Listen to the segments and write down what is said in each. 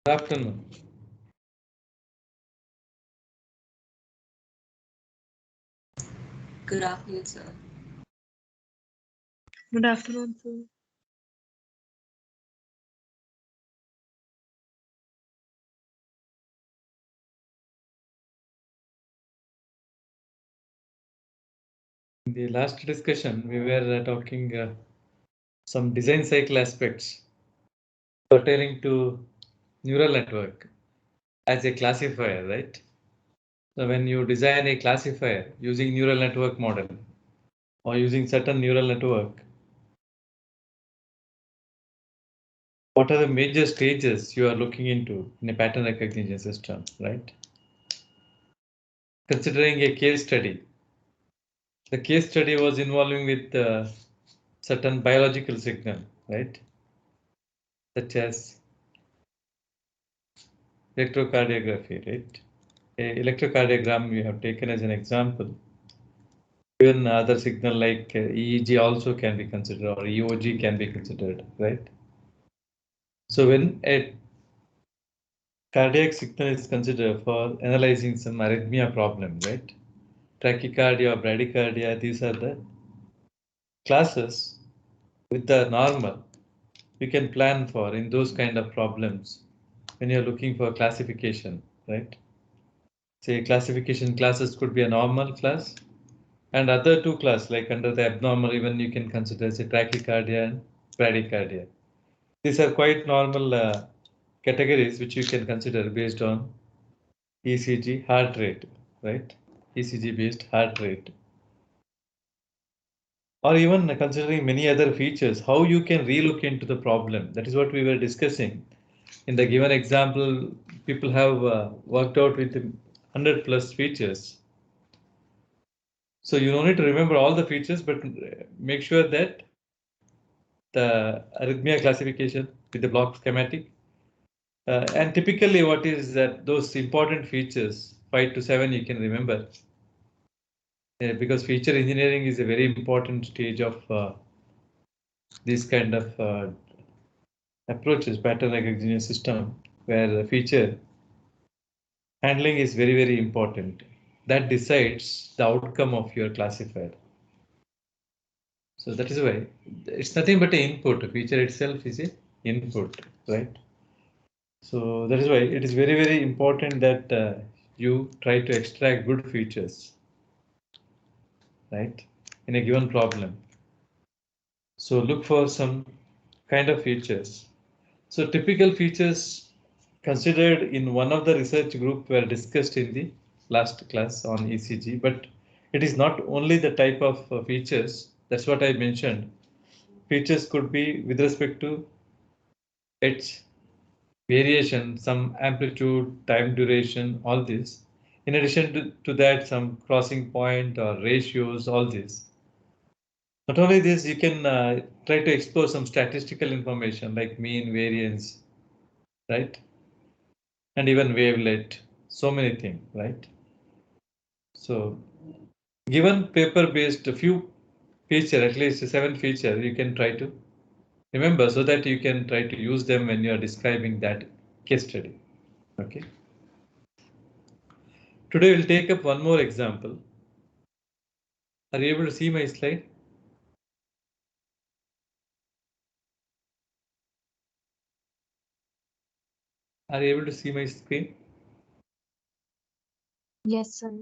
Good afternoon. Good afternoon, sir. Good afternoon, sir. In the last discussion, we were talking some design cycle aspects pertaining to neural network as a classifier, right? So when you design a classifier using neural network model or using certain neural network, what are the major stages you are looking into in a pattern recognition system, right? Considering a case study, the case study was involving with certain biological signal, right? Such as electrocardiography, right? A electrocardiogram we have taken as an example. Even other signal like EEG also can be considered, or EOG can be considered, right? So when a cardiac signal is considered for analyzing some arrhythmia problem, right? Tachycardia or bradycardia, these are the classes with the normal you can plan for in those kind of problems when you're looking for classification, right? Say classification classes could be a normal class and other two class like under the abnormal even you can consider as a tachycardia and bradycardia. These are quite normal categories which you can consider based on ECG heart rate, right? ECG based heart rate. Or even considering many other features, how you can relook into the problem. That is what we were discussing. In the given example, people have worked out with 100 plus features. So you don't need to remember all the features, but make sure that the arrhythmia classification with the block schematic. And typically what is that those important features, 5 to 7 you can remember. Because feature engineering is a very important stage of this kind of approaches, pattern recognition system, where the feature handling is very, very important. That decides the outcome of your classifier. So that is why it's nothing but an input. A feature itself is a input, right? So that is why it is very, very important that you try to extract good features, right, in a given problem. So look for some kind of features. So typical features considered in one of the research group were discussed in the last class on ECG, but it is not only the type of features. That's what I mentioned. Features could be with respect to its variation, some amplitude, time duration, all this. In addition to that, some crossing point or ratios, all this. Not only this, you can try to explore some statistical information like mean, variance, right? And even wavelet, so many things, right? So given paper-based a few feature, at least 7 feature, you can try to remember so that you can try to use them when you are describing that case study. Okay. Today we'll take up one more example. Are you able to see my slide? Are you able to see my screen? Yes, sir.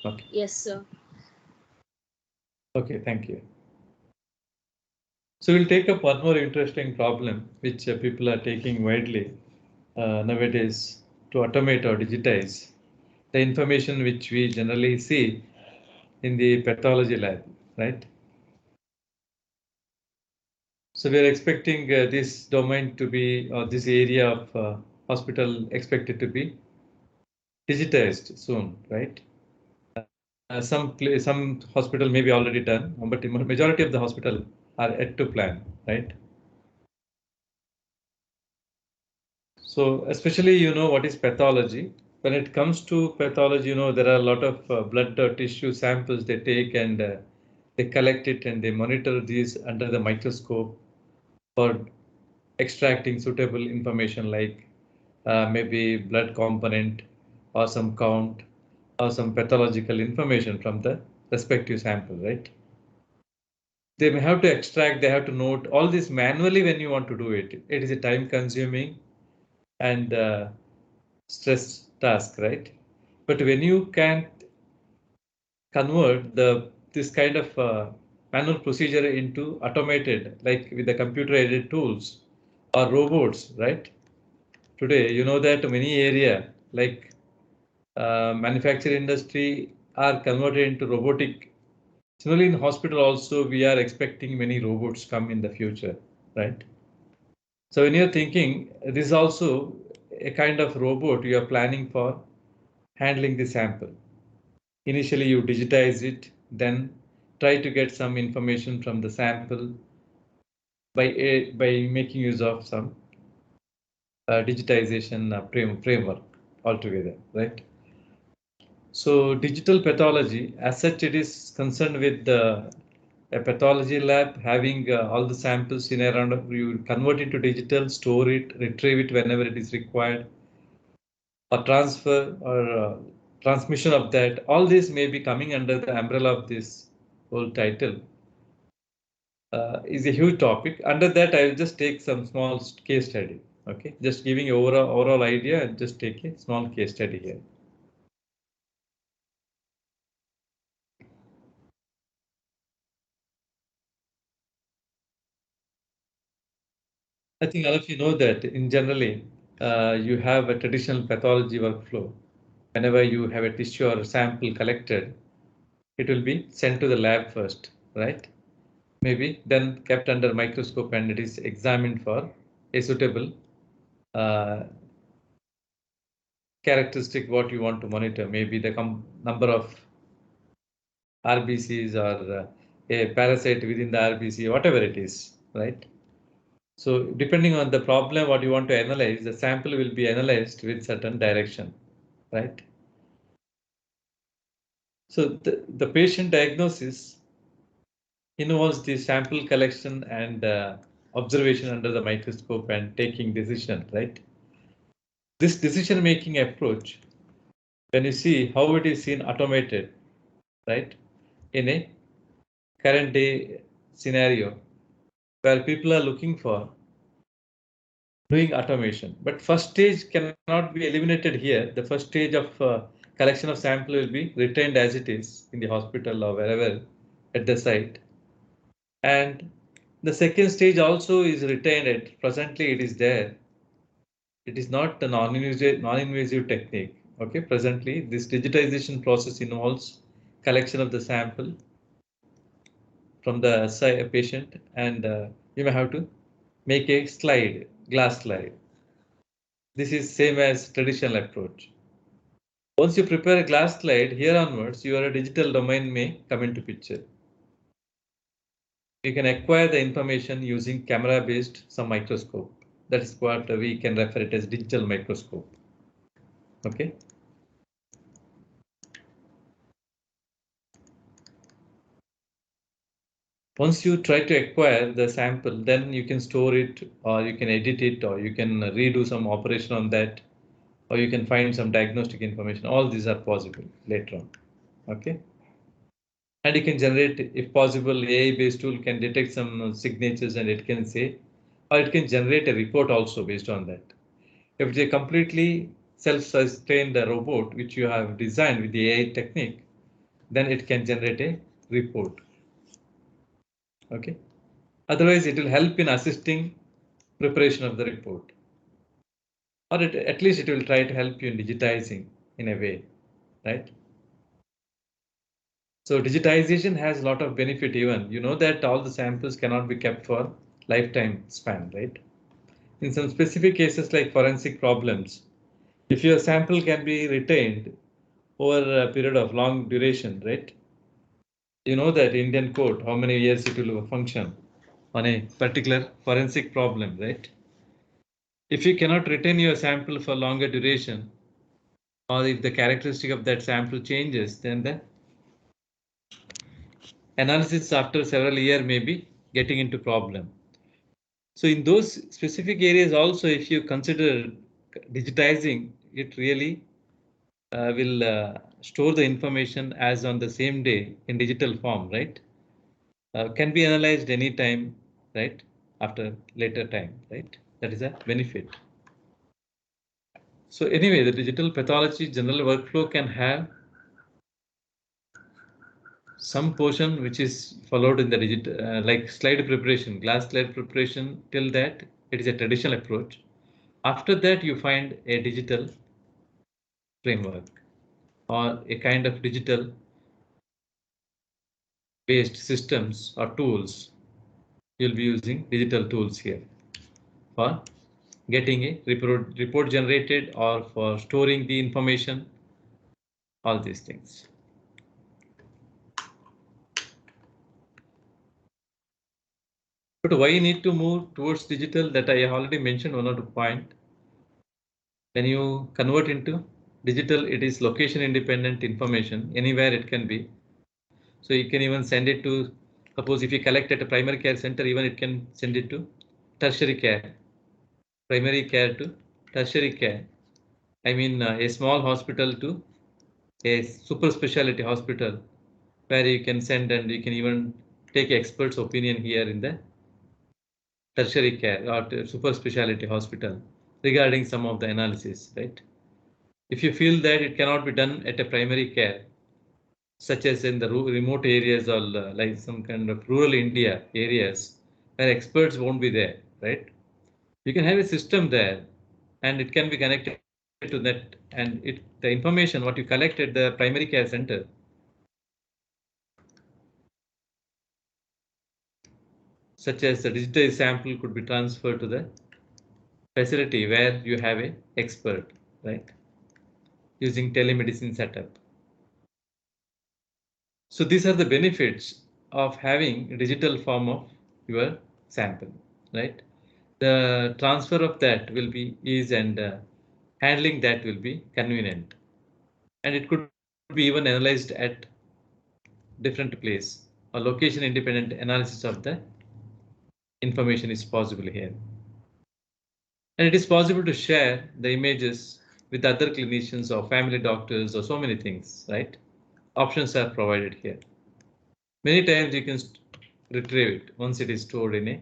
Okay. Yes, sir. Okay, thank you. So we'll take up one more interesting problem which people are taking widely nowadays to automate or digitize the information which we generally see in the pathology lab, right? So we are expecting this domain to be, or this area of hospital expected to be digitized soon, right? Some hospital may be already done, but the majority of the hospital are yet to plan, right? So especially, you know, what is pathology? When it comes to pathology, you know, there are a lot of blood or tissue samples they take and they collect it and they monitor these under the microscope for extracting suitable information like maybe blood component or some count or some pathological information from the respective sample, right? They may have to extract, they have to note all this manually when you want to do it. It is a time consuming and stress task, right? But when you can convert this kind of manual procedure into automated, like with the computer aided tools or robots, right? Today, you know that many area like manufacturing industry are converted into robotic. Similarly, in hospital also, we are expecting many robots come in the future, right? So when you're thinking, this is also a kind of robot you are planning for handling the sample. Initially, you digitize it, then try to get some information from the sample by making use of some digitization framework altogether, right? So digital pathology, as such, it is concerned with a pathology lab having all the samples in around. You convert it to digital, store it, retrieve it whenever it is required, or transfer or transmission of that. All this may be coming under the umbrella of this whole title. Is a huge topic. Under that, I will just take some small case study. Okay, just giving overall idea and just take a small case study here. I think all of you know that in generally, you have a traditional pathology workflow. Whenever you have a tissue or a sample collected, it will be sent to the lab first, right? Maybe then kept under microscope and it is examined for a suitable uh, characteristic what you want to monitor. Maybe the number of RBCs or a parasite within the RBC, whatever it is, right? So depending on the problem, what you want to analyze, the sample will be analyzed with certain direction, right? So the patient diagnosis involves the sample collection and observation under the microscope and taking decision, right? This decision-making approach, when you see how it is seen automated, right? In a current day scenario where people are looking for doing automation. But first stage cannot be eliminated here. The first stage of collection of sample will be retained as it is in the hospital or wherever at the site. And the second stage also is retained. Presently, it is there. It is not a non-invasive technique. Okay, presently, this digitization process involves collection of the sample from the patient, and you may have to make a slide, glass slide. This is same as traditional approach. Once you prepare a glass slide, here onwards, your digital domain may come into picture. You can acquire the information using camera-based some microscope. That is what we can refer it as digital microscope. Okay. Once you try to acquire the sample, then you can store it, or you can edit it, or you can redo some operation on that, or you can find some diagnostic information. All these are possible later on. Okay. And you can generate, if possible, AI-based tool can detect some signatures and it can say, or it can generate a report also based on that. If it's a completely self-sustained robot, which you have designed with the AI technique, then it can generate a report. Okay. Otherwise, it will help in assisting preparation of the report. Or at least it will try to help you in digitizing in a way, right? So digitization has a lot of benefit even. You know that all the samples cannot be kept for lifetime span, right? In some specific cases like forensic problems, if your sample can be retained over a period of long duration, right? You know that Indian code, how many years it will function on a particular forensic problem, right? If you cannot retain your sample for longer duration, or if the characteristic of that sample changes, then the analysis after several years may be getting into problem. So in those specific areas also, if you consider digitizing it really will store the information as on the same day in digital form, right? Can be analyzed anytime, right? After later time, right? That is a benefit. So anyway, the digital pathology general workflow can have some portion which is followed in the digital, like slide preparation, glass slide preparation. Till that, it is a traditional approach. After that, you find a digital framework or a kind of digital based systems or tools. You'll be using digital tools here for getting a report generated or for storing the information, all these things. But why you need to move towards digital, that I already mentioned one or two point. When you convert into digital, it is location independent information, anywhere it can be. So you can even send it to, suppose if you collect at a primary care center, even it can send it to tertiary care, primary care to tertiary care. I mean a small hospital to a super specialty hospital, where you can send and you can even take experts' opinion here in the tertiary care or super specialty hospital regarding some of the analysis, right? If you feel that it cannot be done at a primary care, such as in the remote areas or like some kind of rural India areas where experts won't be there, right? You can have a system there and it can be connected to that, and the information what you collect at the primary care center such as the digitized sample could be transferred to the facility where you have a expert, right? Using telemedicine setup. So these are the benefits of having a digital form of your sample, right? The transfer of that will be easy and handling that will be convenient. And it could be even analyzed at different place or location independent analysis of the information is possible here. And it is possible to share the images with other clinicians or family doctors or so many things, right? Options are provided here. Many times you can retrieve it once it is stored in a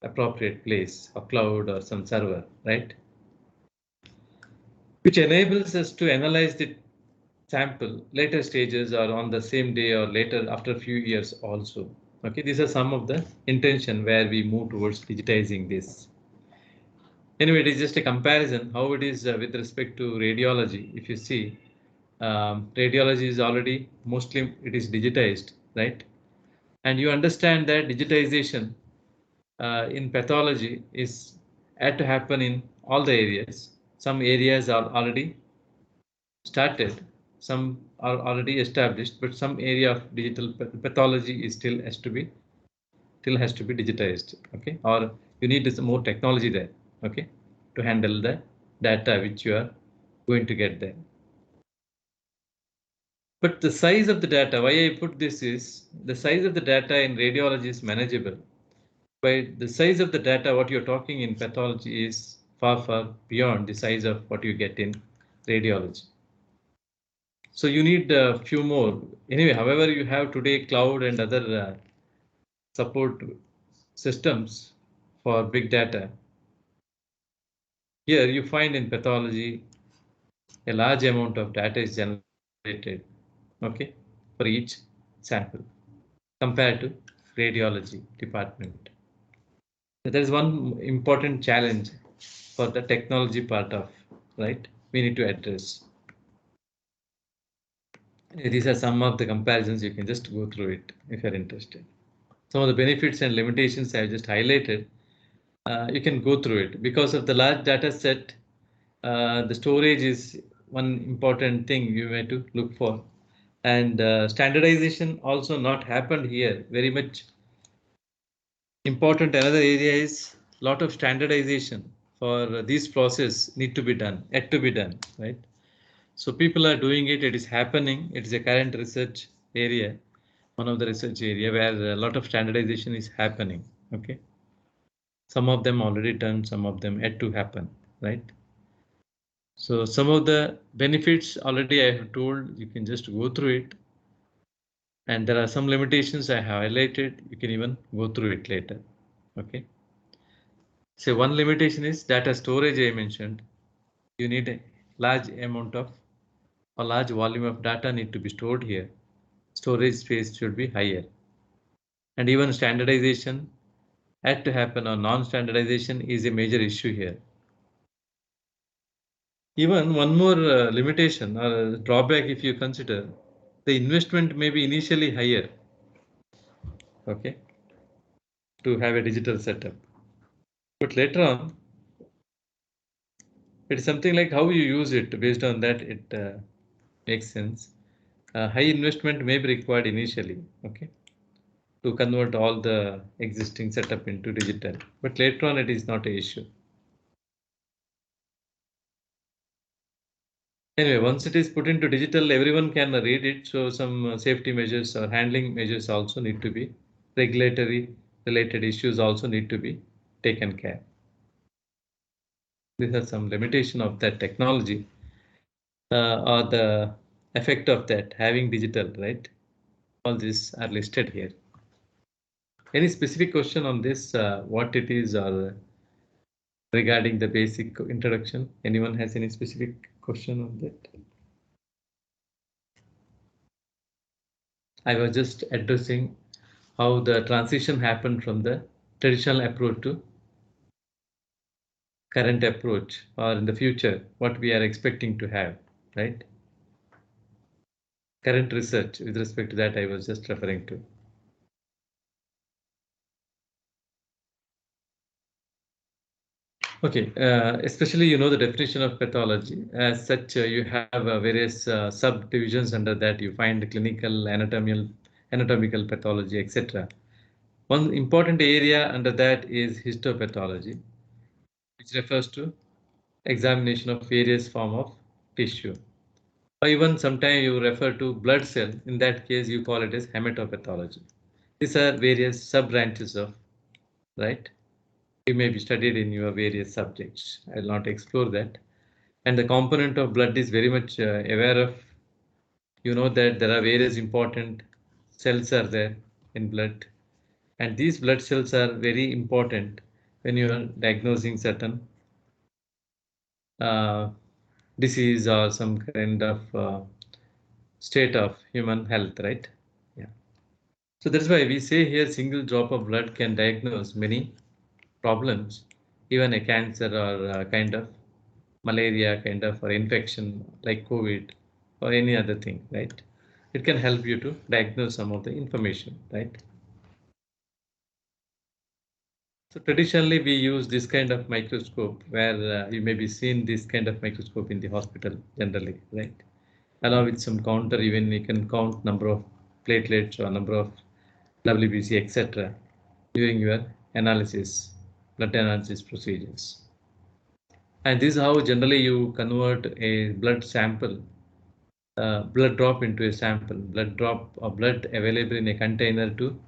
appropriate place, a cloud or some server, right? Which enables us to analyze the sample later stages or on the same day or later after a few years also. Okay, these are some of the intention where we move towards digitizing this. Anyway, it is just a comparison how it is with respect to radiology. If you see, radiology is already mostly it is digitized, right? And you understand that digitization in pathology is had to happen in all the areas. Some areas are already started, some are already established, but some area of digital pathology is still has to be digitized. Okay, or you need some more technology there. Okay, to handle the data which you are going to get there. But the size of the data, why I put this is the size of the data in radiology is manageable. But the size of the data, what you're talking in pathology is far, far beyond the size of what you get in radiology. So you need a few more. Anyway, however, you have today cloud and other support systems for big data. Here you find in pathology, a large amount of data is generated, okay, for each sample compared to radiology department. So there is one important challenge for the technology part of, right, we need to address. These are some of the comparisons. You can just go through it if you're interested. Some of the benefits and limitations I have just highlighted. You can go through it because of the large data set. The storage is one important thing you have to look for, and standardization also not happened here very much important. Another area is lot of standardization for this process need to be done, yet to be done, right? So people are doing it. It is happening. It is a current research area, one of the research area where a lot of standardization is happening. Okay, some of them already done, some of them yet to happen. right? So some of the benefits already I have told, you can just go through it. And there are some limitations I have highlighted. You can even go through it later. Okay. So one limitation is data storage I mentioned. You need a large amount of a large volume of data need to be stored here. Storage space should be higher. And even standardization had to happen or non-standardization is a major issue here. Even one more limitation or drawback if you consider, the investment may be initially higher, okay, to have a digital setup. But later on, it's something like how you use it. Based on that, it makes sense. High investment may be required initially, okay, to convert all the existing setup into digital. But later on, it is not an issue. Anyway, once it is put into digital, everyone can read it. So some safety measures or handling measures also need to be, regulatory related issues also need to be taken care. These are some limitation of that technology or the effect of that having digital, right? All these are listed here. Any specific question on this, what it is or regarding the basic introduction? Anyone has any specific question on that? I was just addressing how the transition happened from the traditional approach to current approach, or in the future what we are expecting to have, right? Current research with respect to that I was just referring to. Okay, especially you know the definition of pathology. As such, you have various subdivisions under that. You find clinical, anatomical pathology, etc. One important area under that is histopathology, which refers to examination of various form of tissue. Or even sometimes you refer to blood cell. In that case, you call it as hematopathology. These are various sub branches of, right? You may be studied in your various subjects. I will not explore that. And the component of blood is very much aware of. You know that there are various important cells are there in blood, and these blood cells are very important when you are diagnosing certain uh, disease or some kind of state of human health, right? Yeah. So that's why we say here single drop of blood can diagnose many problems, even a cancer or a kind of malaria kind of or infection like COVID or any other thing, right? It can help you to diagnose some of the information, right? So traditionally we use this kind of microscope where you may be seen this kind of microscope in the hospital generally, right? Along with some counter, even you can count number of platelets or number of WBC, etc. during your analysis, blood analysis procedures. And this is how generally you convert a blood sample, blood drop into a sample, blood drop or blood available in a container to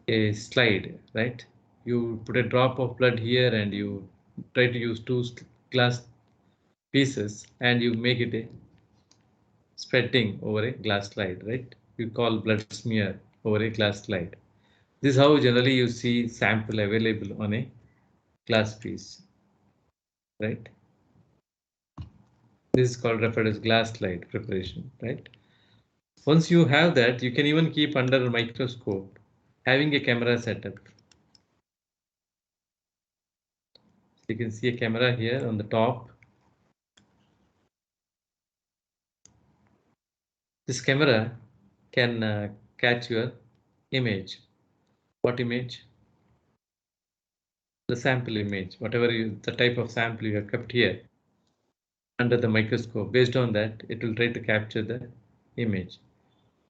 a slide, right? You put a drop of blood here and you try to use two glass pieces and you make it a spreading over a glass slide, right? You call blood smear over a glass slide. This is how generally you see sample available on a glass piece, right? This is called referred as glass slide preparation, right? Once you have that, you can even keep under a microscope, having a camera setup. You can see a camera here on the top. This camera can catch your image. What image? The sample image, whatever the type of sample you have kept here under the microscope. Based on that, it will try to capture the image.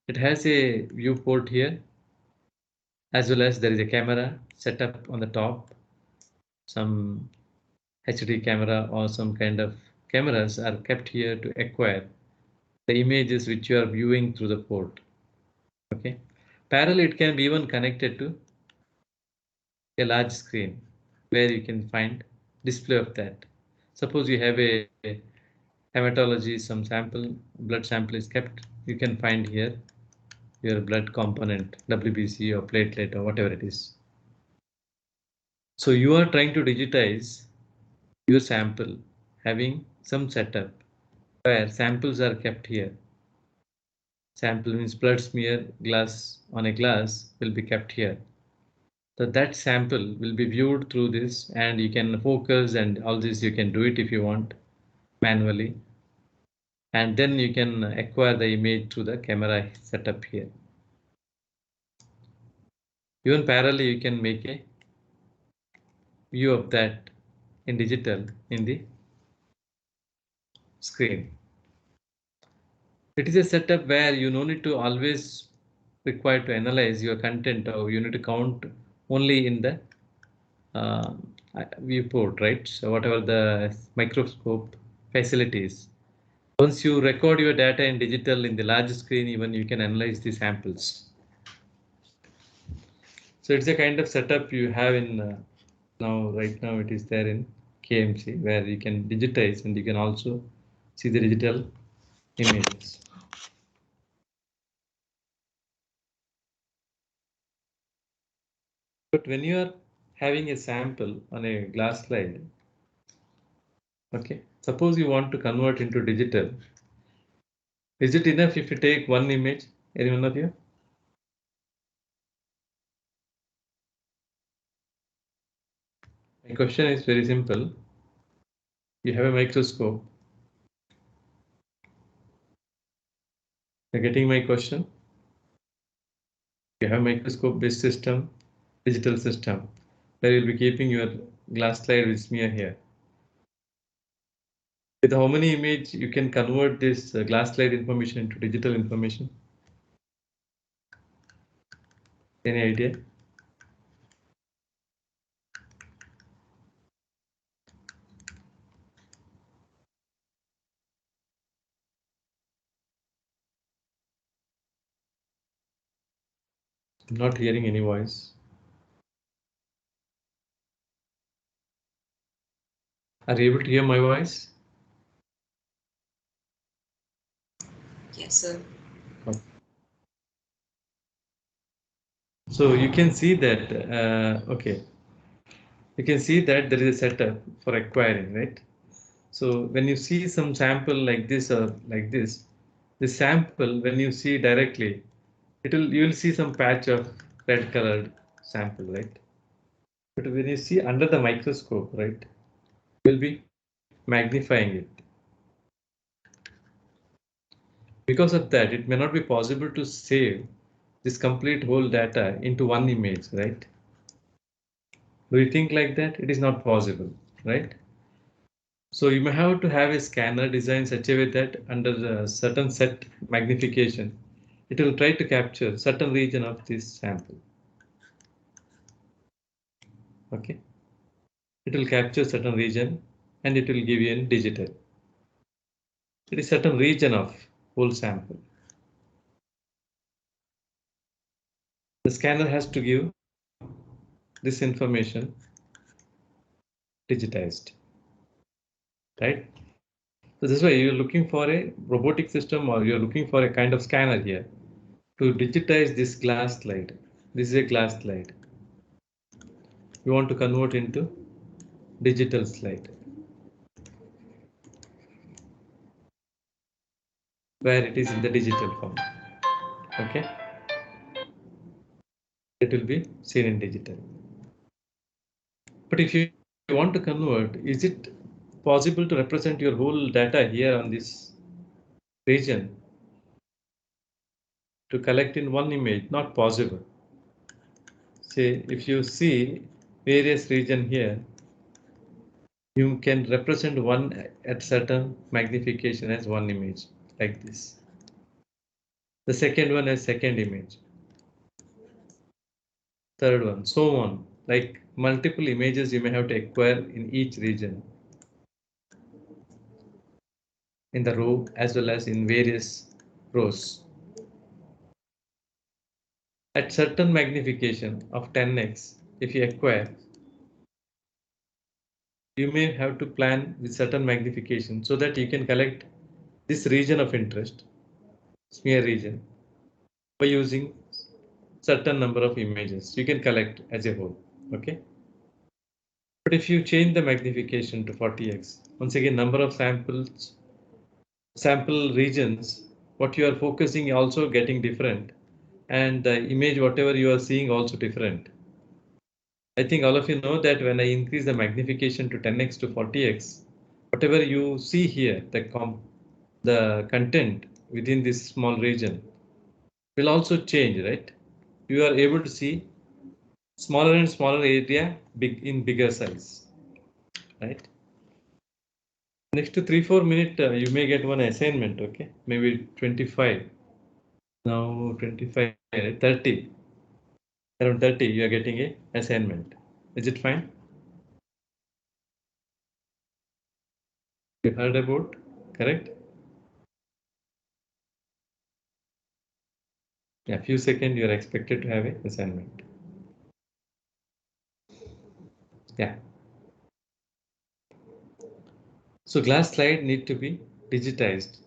It has a viewport here, as well as there is a camera set up on the top. Some HD camera or some kind of cameras are kept here to acquire the images which you are viewing through the port. Okay. Parallel, it can be even connected to a large screen where you can find display of that. Suppose you have a hematology, some sample, blood sample is kept, you can find here your blood component, WBC or platelet or whatever it is. So you are trying to digitize your sample having some setup where samples are kept here. Sample means blood smear glass on a glass will be kept here. So that sample will be viewed through this, and you can focus and all this you can do it if you want manually. And then you can acquire the image through the camera setup here. Even parallelly, you can make a view of that in digital in the screen. It is a setup where you no need to always require to analyze your content, or you need to count only in the uh, viewport, right? So whatever the microscope facilities. Once you record your data in digital in the large screen, even you can analyze the samples. So it's a kind of setup you have in right now it is there in KMC, where you can digitize and you can also see the digital images. But when you are having a sample on a glass slide, okay, suppose you want to convert into digital, is it enough if you take one image, any one of you? My question is very simple. You have a microscope. You're getting my question? You have a microscope-based system, digital system, where you'll be keeping your glass slide with smear here. With how many image you can convert this glass slide information into digital information? Any idea? I'm not hearing any voice. Are you able to hear my voice? Yes, sir. Okay. So you can see that, okay, you can see that there is a setup for acquiring, right? So when you see some sample like this or like this, the sample, when you see directly, you will see some patch of red colored sample, right? But when you see under the microscope, right, you'll be magnifying it. Because of that, it may not be possible to save this complete whole data into one image, right? Do you think like that? It is not possible, right? So you may have to have a scanner designed such a way that under a certain set magnification, it will try to capture certain region of this sample. Okay. It will capture certain region and it will give you in digital. It is certain region of whole sample. The scanner has to give this information digitized, right? So this is why you're looking for a robotic system, or you're looking for a kind of scanner here to digitize this glass slide. This is a glass slide. You want to convert into digital slide, where it is in the digital form. Okay, it will be seen in digital. But if you want to convert, is it possible to represent your whole data here on this region to collect in one image? Not possible. Say if you see various region here, you can represent one at certain magnification as one image like this. The second one as second image. Third one, so on. Like multiple images you may have to acquire in each region, in the row as well as in various rows. At certain magnification of 10x, if you acquire, you may have to plan with certain magnification so that you can collect this region of interest, smear region, by using certain number of images you can collect as a whole. Okay. But if you change the magnification to 40x, once again, number of sample regions, what you are focusing also getting different, and the image, whatever you are seeing, also different. I think all of you know that when I increase the magnification to 10x to 40x, whatever you see here, the content within this small region will also change, right? You are able to see smaller and smaller area in bigger size, right? Next to 3-4 minutes, you may get one assignment, okay? Maybe 25. Now 25, 30. Around 30, you are getting a assignment. Is it fine? You heard about, correct? Yeah, few seconds you are expected to have a assignment. Yeah. So glass slide need to be digitized.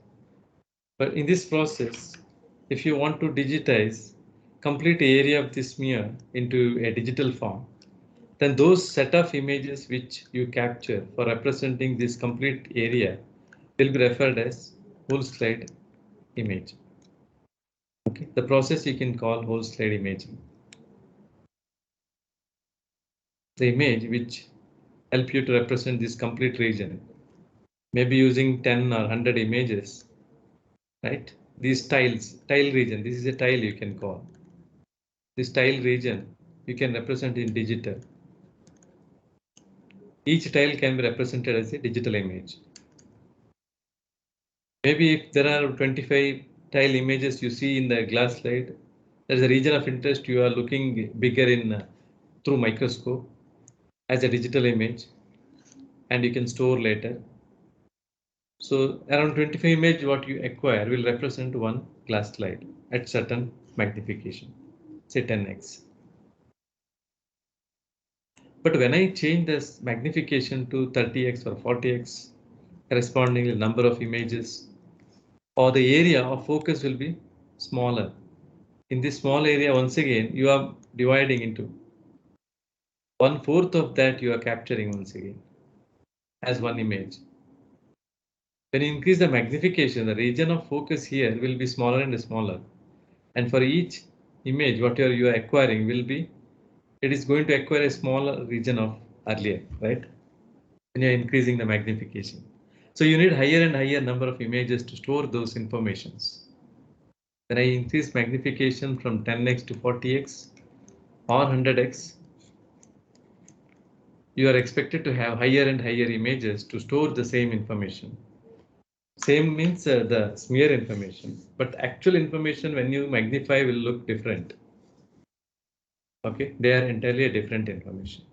But in this process, if you want to digitize complete area of this smear into a digital form, then those set of images which you capture for representing this complete area will be referred as whole slide image. Okay, the process you can call whole slide imaging. The image which help you to represent this complete region, maybe using 10 or 100 images, right? These tile region, this is a tile you can call. This tile region you can represent in digital. Each tile can be represented as a digital image. Maybe if there are 25 tile images you see in the glass slide, there is a region of interest you are looking bigger in through microscope as a digital image, and you can store later. So around 25 image what you acquire will represent one glass slide at certain magnification, say 10x. But when I change this magnification to 30x or 40x, correspondingly number of images or the area of focus will be smaller. In this small area, once again, you are dividing into 1/4 of that you are capturing once again as one image. When you increase the magnification, the region of focus here will be smaller and smaller. And for each image, whatever you are acquiring will be, it is going to acquire a smaller region of earlier, right? When you are increasing the magnification. So you need higher and higher number of images to store those informations. When I increase magnification from 10x to 40x or 100x, you are expected to have higher and higher images to store the same information. Same means the smear information, but actual information when you magnify will look different. Okay, they are entirely a different information.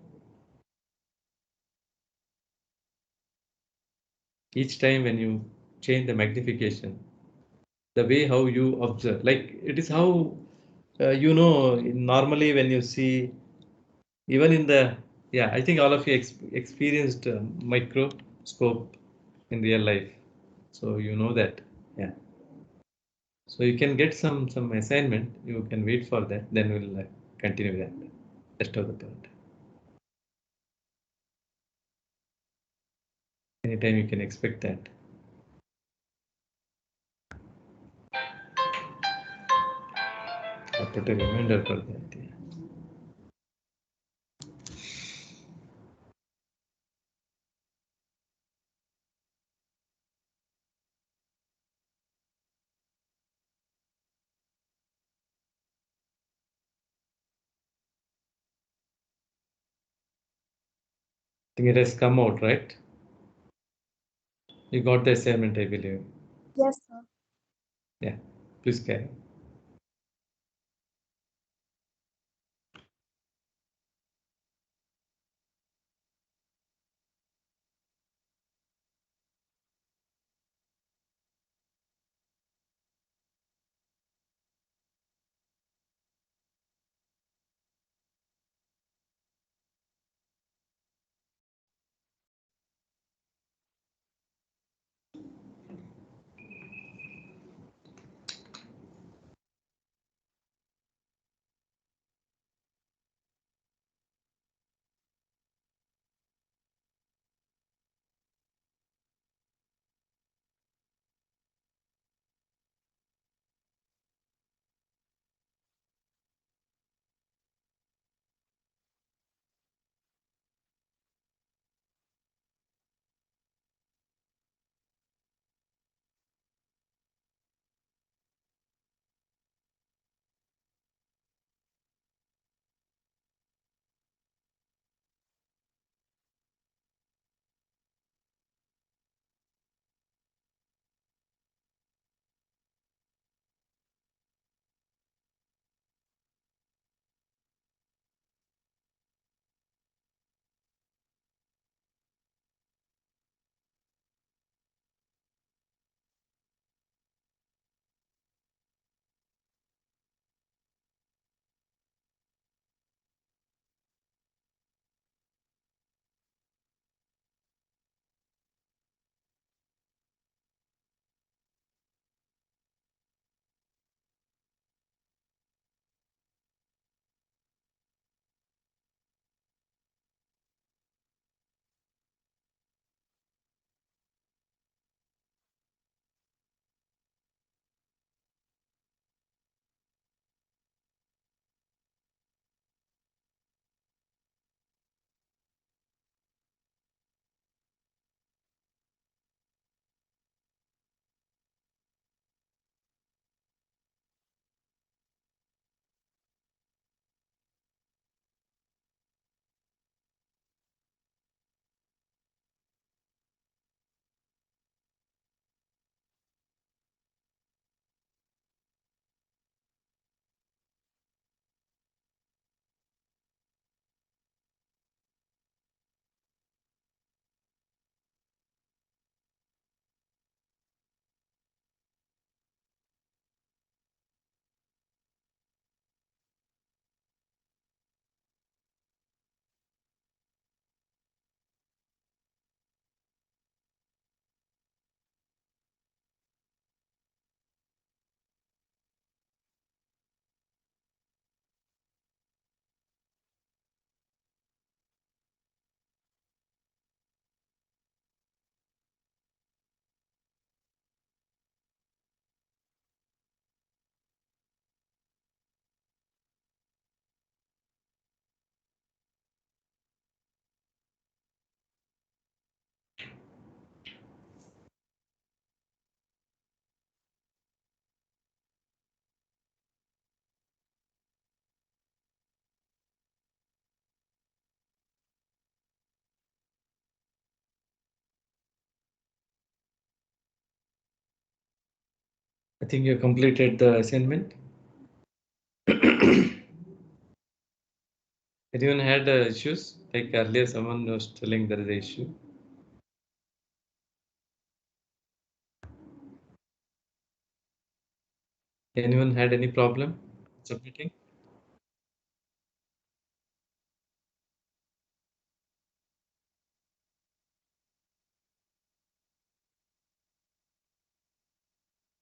Each time when you change the magnification, the way how you observe, like it is how normally when you see, even in the, yeah, I think all of you experienced microscope in real life, so you know that, yeah. So you can get some assignment, you can wait for that, then we'll continue that rest of the part. Anytime you can expect that. I'll put a reminder for that. Yeah. I think it has come out, right? You got the assignment, I believe. Yes, sir. Yeah, please carry. I think you completed the assignment. Anyone had issues? Like earlier, someone was telling there is an issue. Anyone had any problem submitting?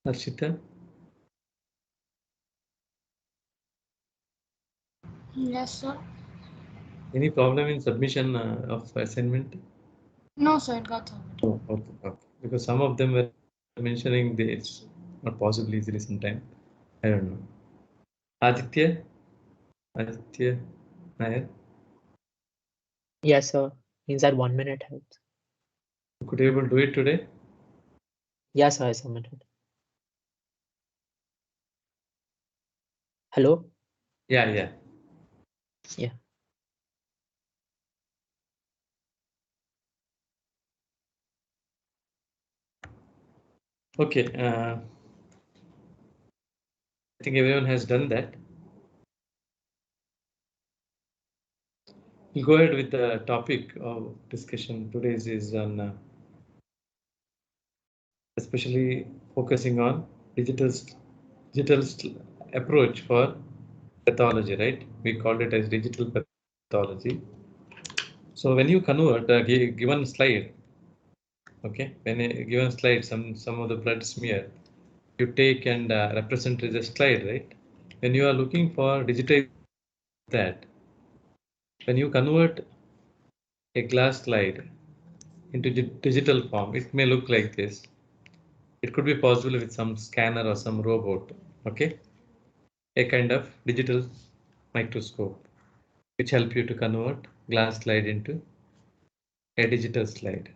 Arshita? Yes, sir. Any problem in submission of assignment? No, sir, it got submitted. Oh, okay. Because some of them were mentioning it's not possible easily sometime. I don't know. Aditya? Aditya Nair? Yes, sir. Means that 1 minute helps. Could you able to do it today? Yes, sir, I submitted. Hello? Yeah. Yeah. Okay. I think everyone has done that. We'll go ahead with the topic of discussion. Today's is on especially focusing on digital approach for pathology, right? We called it as digital pathology. So when you convert a given slide, okay, when a given slide, some of the blood smear, you take and represent as a slide, right? When you are looking for digitize that, when you convert a glass slide into digital form, it may look like this. It could be possible with some scanner or some robot, okay? A kind of digital microscope, which help you to convert glass slide into a digital slide.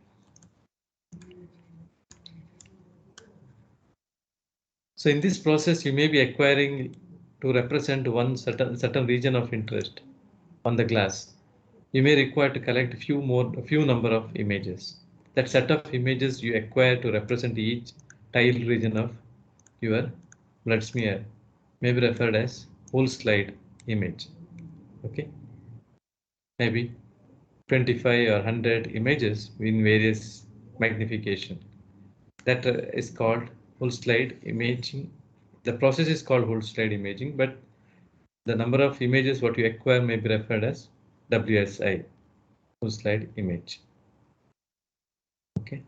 So in this process, you may be acquiring to represent one certain region of interest on the glass. You may require to collect a few number of images. That set of images you acquire to represent each tile region of your blood smear may be referred as whole slide image. Okay, maybe 25 or 100 images in various magnification. That is called whole slide imaging. The process is called whole slide imaging, but the number of images what you acquire may be referred as WSI, whole slide image. Okay.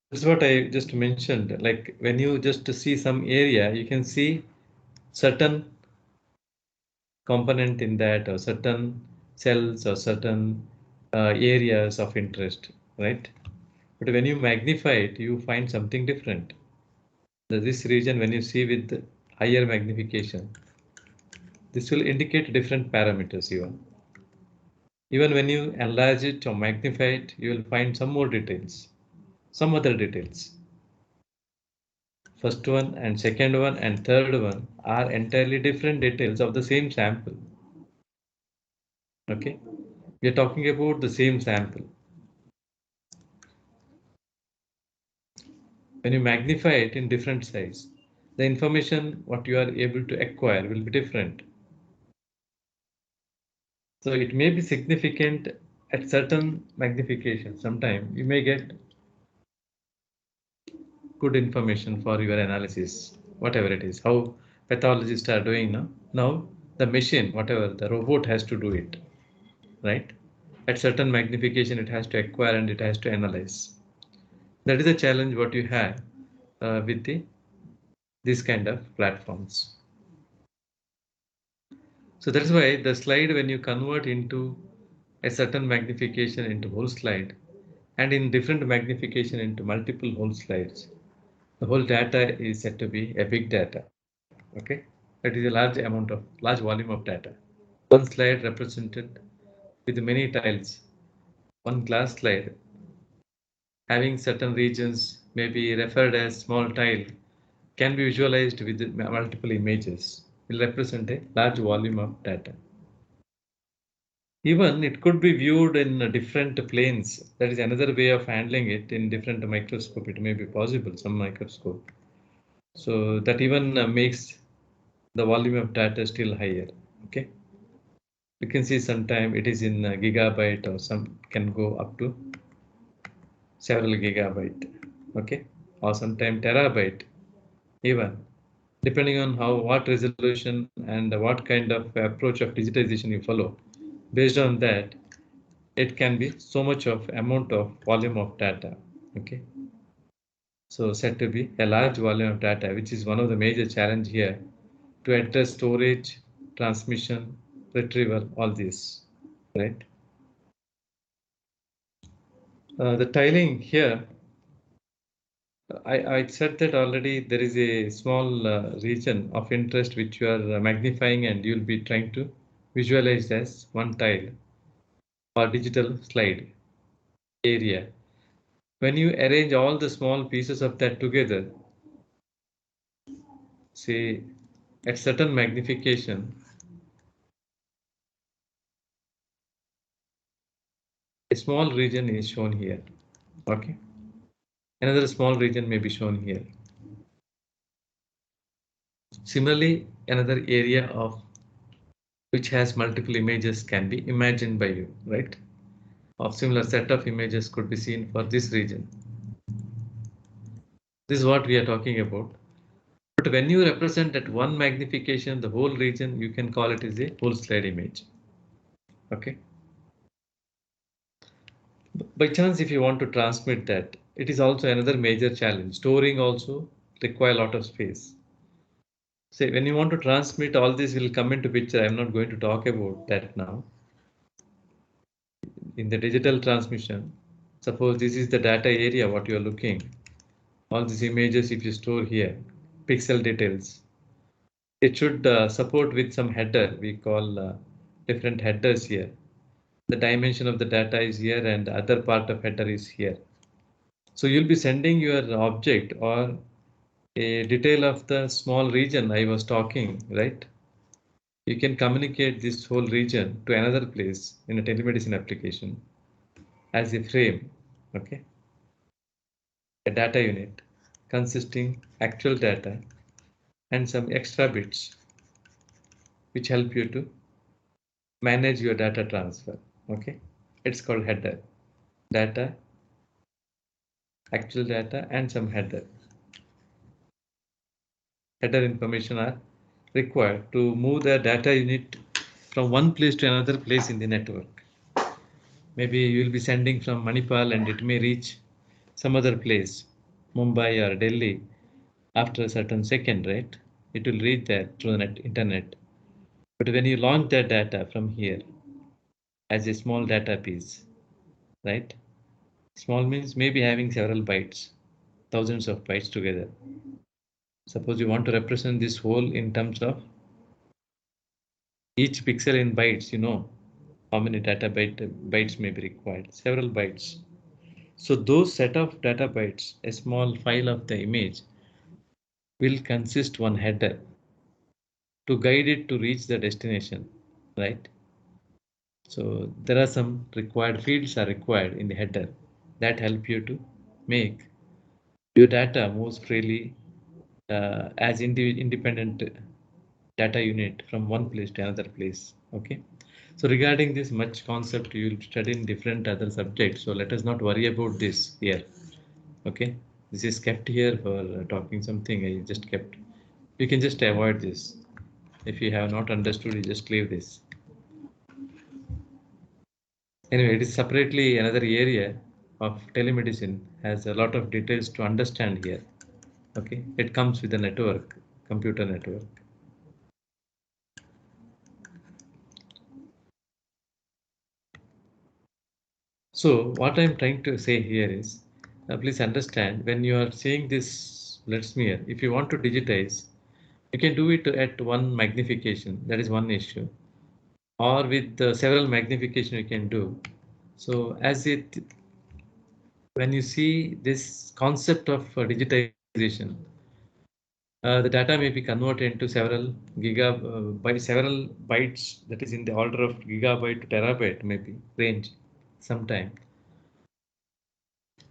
That's what I just mentioned. Like when you just see some area, you can see certain component in that or certain cells or certain areas of interest, right? But when you magnify it, you find something different. This region, when you see with higher magnification, this will indicate different parameters even. Even when you enlarge it or magnify it, you will find some more details, some other details. First one and second one and third one are entirely different details of the same sample. Okay, we are talking about the same sample. When you magnify it in different size, the information what you are able to acquire will be different. So it may be significant at certain magnification. Sometimes you may get good information for your analysis, whatever it is, how pathologists are doing now. Now the machine, whatever the robot has to do it, right? At certain magnification, it has to acquire and it has to analyze. That is a challenge what you have with this kind of platforms. So that's why the slide, when you convert into a certain magnification into whole slide and in different magnification into multiple whole slides, the whole data is said to be a big data. Okay, that is a large volume of data. One slide represented with many tiles. One glass slide having certain regions may be referred as small tile can be visualized with multiple images. Will represent a large volume of data. Even it could be viewed in different planes. That is another way of handling it in different microscope. It may be possible, some microscope. So that even makes the volume of data still higher. Okay. You can see sometime it is in gigabyte or some can go up to several gigabyte. Okay. Or sometime terabyte even, depending on what resolution and what kind of approach of digitization you follow. Based on that, it can be so much of amount of volume of data. Okay, so said to be a large volume of data, which is one of the major challenge here to address storage, transmission, retrieval, all this, right? The tiling here, I said that already. There is a small region of interest which you are magnifying, and you'll be trying to visualize as one tile or digital slide area. When you arrange all the small pieces of that together, say at certain magnification, a small region is shown here. Okay, another small region may be shown here. Similarly, another area of which has multiple images can be imagined by you, right? Of similar set of images could be seen for this region. This is what we are talking about. But when you represent at one magnification the whole region, you can call it as a whole slide image. Okay. By chance, if you want to transmit that, it is also another major challenge. Storing also require a lot of space. Say when you want to transmit, all this will come into picture. I'm not going to talk about that now. In the digital transmission, suppose this is the data area, what you are looking. All these images, if you store here, pixel details, it should support with some header. We call different headers here. The dimension of the data is here and the other part of header is here. So you'll be sending your object or a detail of the small region I was talking, right? You can communicate this whole region to another place in a telemedicine application as a frame, okay? A data unit consisting actual data and some extra bits which help you to manage your data transfer, okay? It's called header. Data, actual data and some header. Header information are required to move the data unit from one place to another place in the network. Maybe you will be sending from Manipal and it may reach some other place, Mumbai or Delhi, after a certain second, right? It will reach there through the internet. But when you launch that data from here as a small data piece, right? Small means maybe having several bytes, thousands of bytes together. Suppose you want to represent this whole in terms of each pixel in bytes, you know how many bytes may be required, several bytes. So those set of data bytes, a small file of the image, will consist one header to guide it to reach the destination, right? So there are some required fields are required in the header that help you to make your data moves freely as independent data unit from one place to another place. Okay. So regarding this much concept, you will study in different other subjects. So let us not worry about this here. Okay. This is kept here for talking something. I just kept. You can just avoid this. If you have not understood, you just leave this. Anyway, it is separately another area of telemedicine, has a lot of details to understand here. Okay. It comes with a network, computer network. So what I'm trying to say here is, please understand when you are seeing this blood smear, if you want to digitize, you can do it at one magnification. That is one issue. Or with several magnification you can do. So when you see this concept of digitization, The data may be converted into several several bytes, that is in the order of gigabyte to terabyte, maybe range sometime.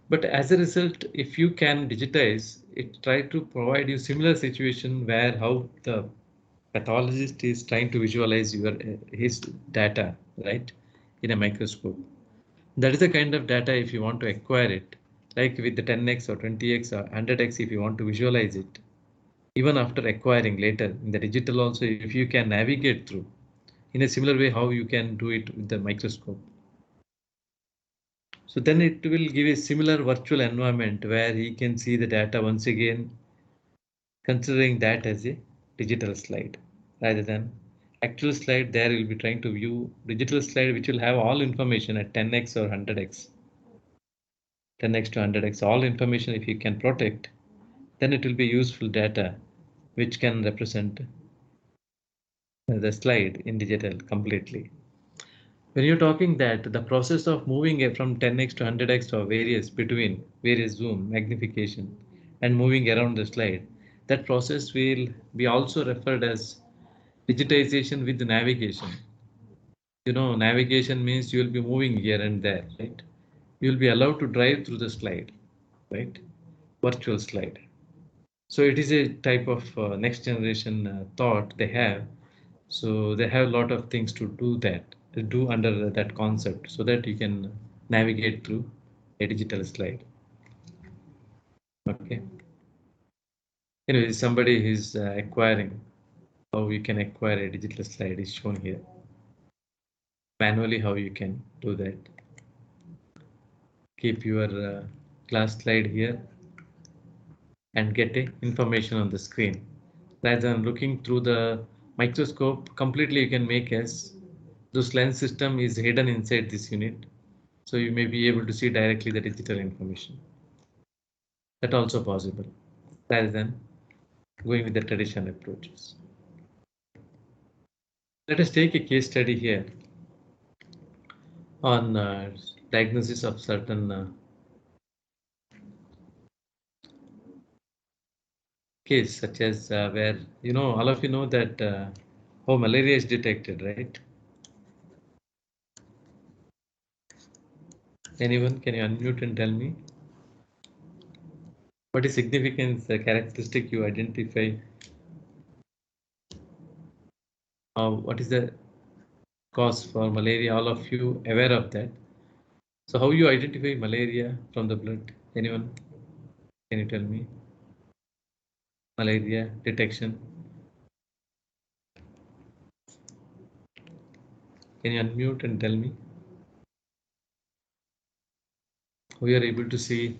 But as a result, if you can digitize, it try to provide you similar situation where how the pathologist is trying to visualize his data, right, in a microscope. That is the kind of data if you want to acquire it, like with the 10x or 20x or 100x, if you want to visualize it, even after acquiring later in the digital also, if you can navigate through in a similar way how you can do it with the microscope. So then it will give a similar virtual environment where he can see the data once again, considering that as a digital slide rather than actual slide. There will be trying to view digital slide which will have all information at 10x or 100x, 10x to 100x, all information. If you can protect, then it will be useful data which can represent the slide in digital completely. When you're talking that the process of moving it from 10x to 100x or between various zoom magnification and moving around the slide, that process will be also referred as digitization with navigation. You know, navigation means you will be moving here and there, right? You will be allowed to drive through the slide, right? Virtual slide. So it is a type of next generation thought they have. So they have a lot of things to do under that concept, so that you can navigate through a digital slide. Okay. Anyway, somebody is acquiring, how you can acquire a digital slide is shown here. Manually, how you can do that. Keep your class slide here and get a information on the screen. Rather than looking through the microscope, completely you can make as this lens system is hidden inside this unit. So you may be able to see directly the digital information. That also possible, rather than going with the traditional approaches. Let us take a case study here on diagnosis of certain case, such as where, you know, all of you know that how malaria is detected, right? Anyone, can you unmute and tell me what is significance, the characteristic you identify? What is the cause for malaria? All of you aware of that? So how you identify malaria from the blood? Anyone? Can you tell me? Malaria detection. Can you unmute and tell me? We are able to see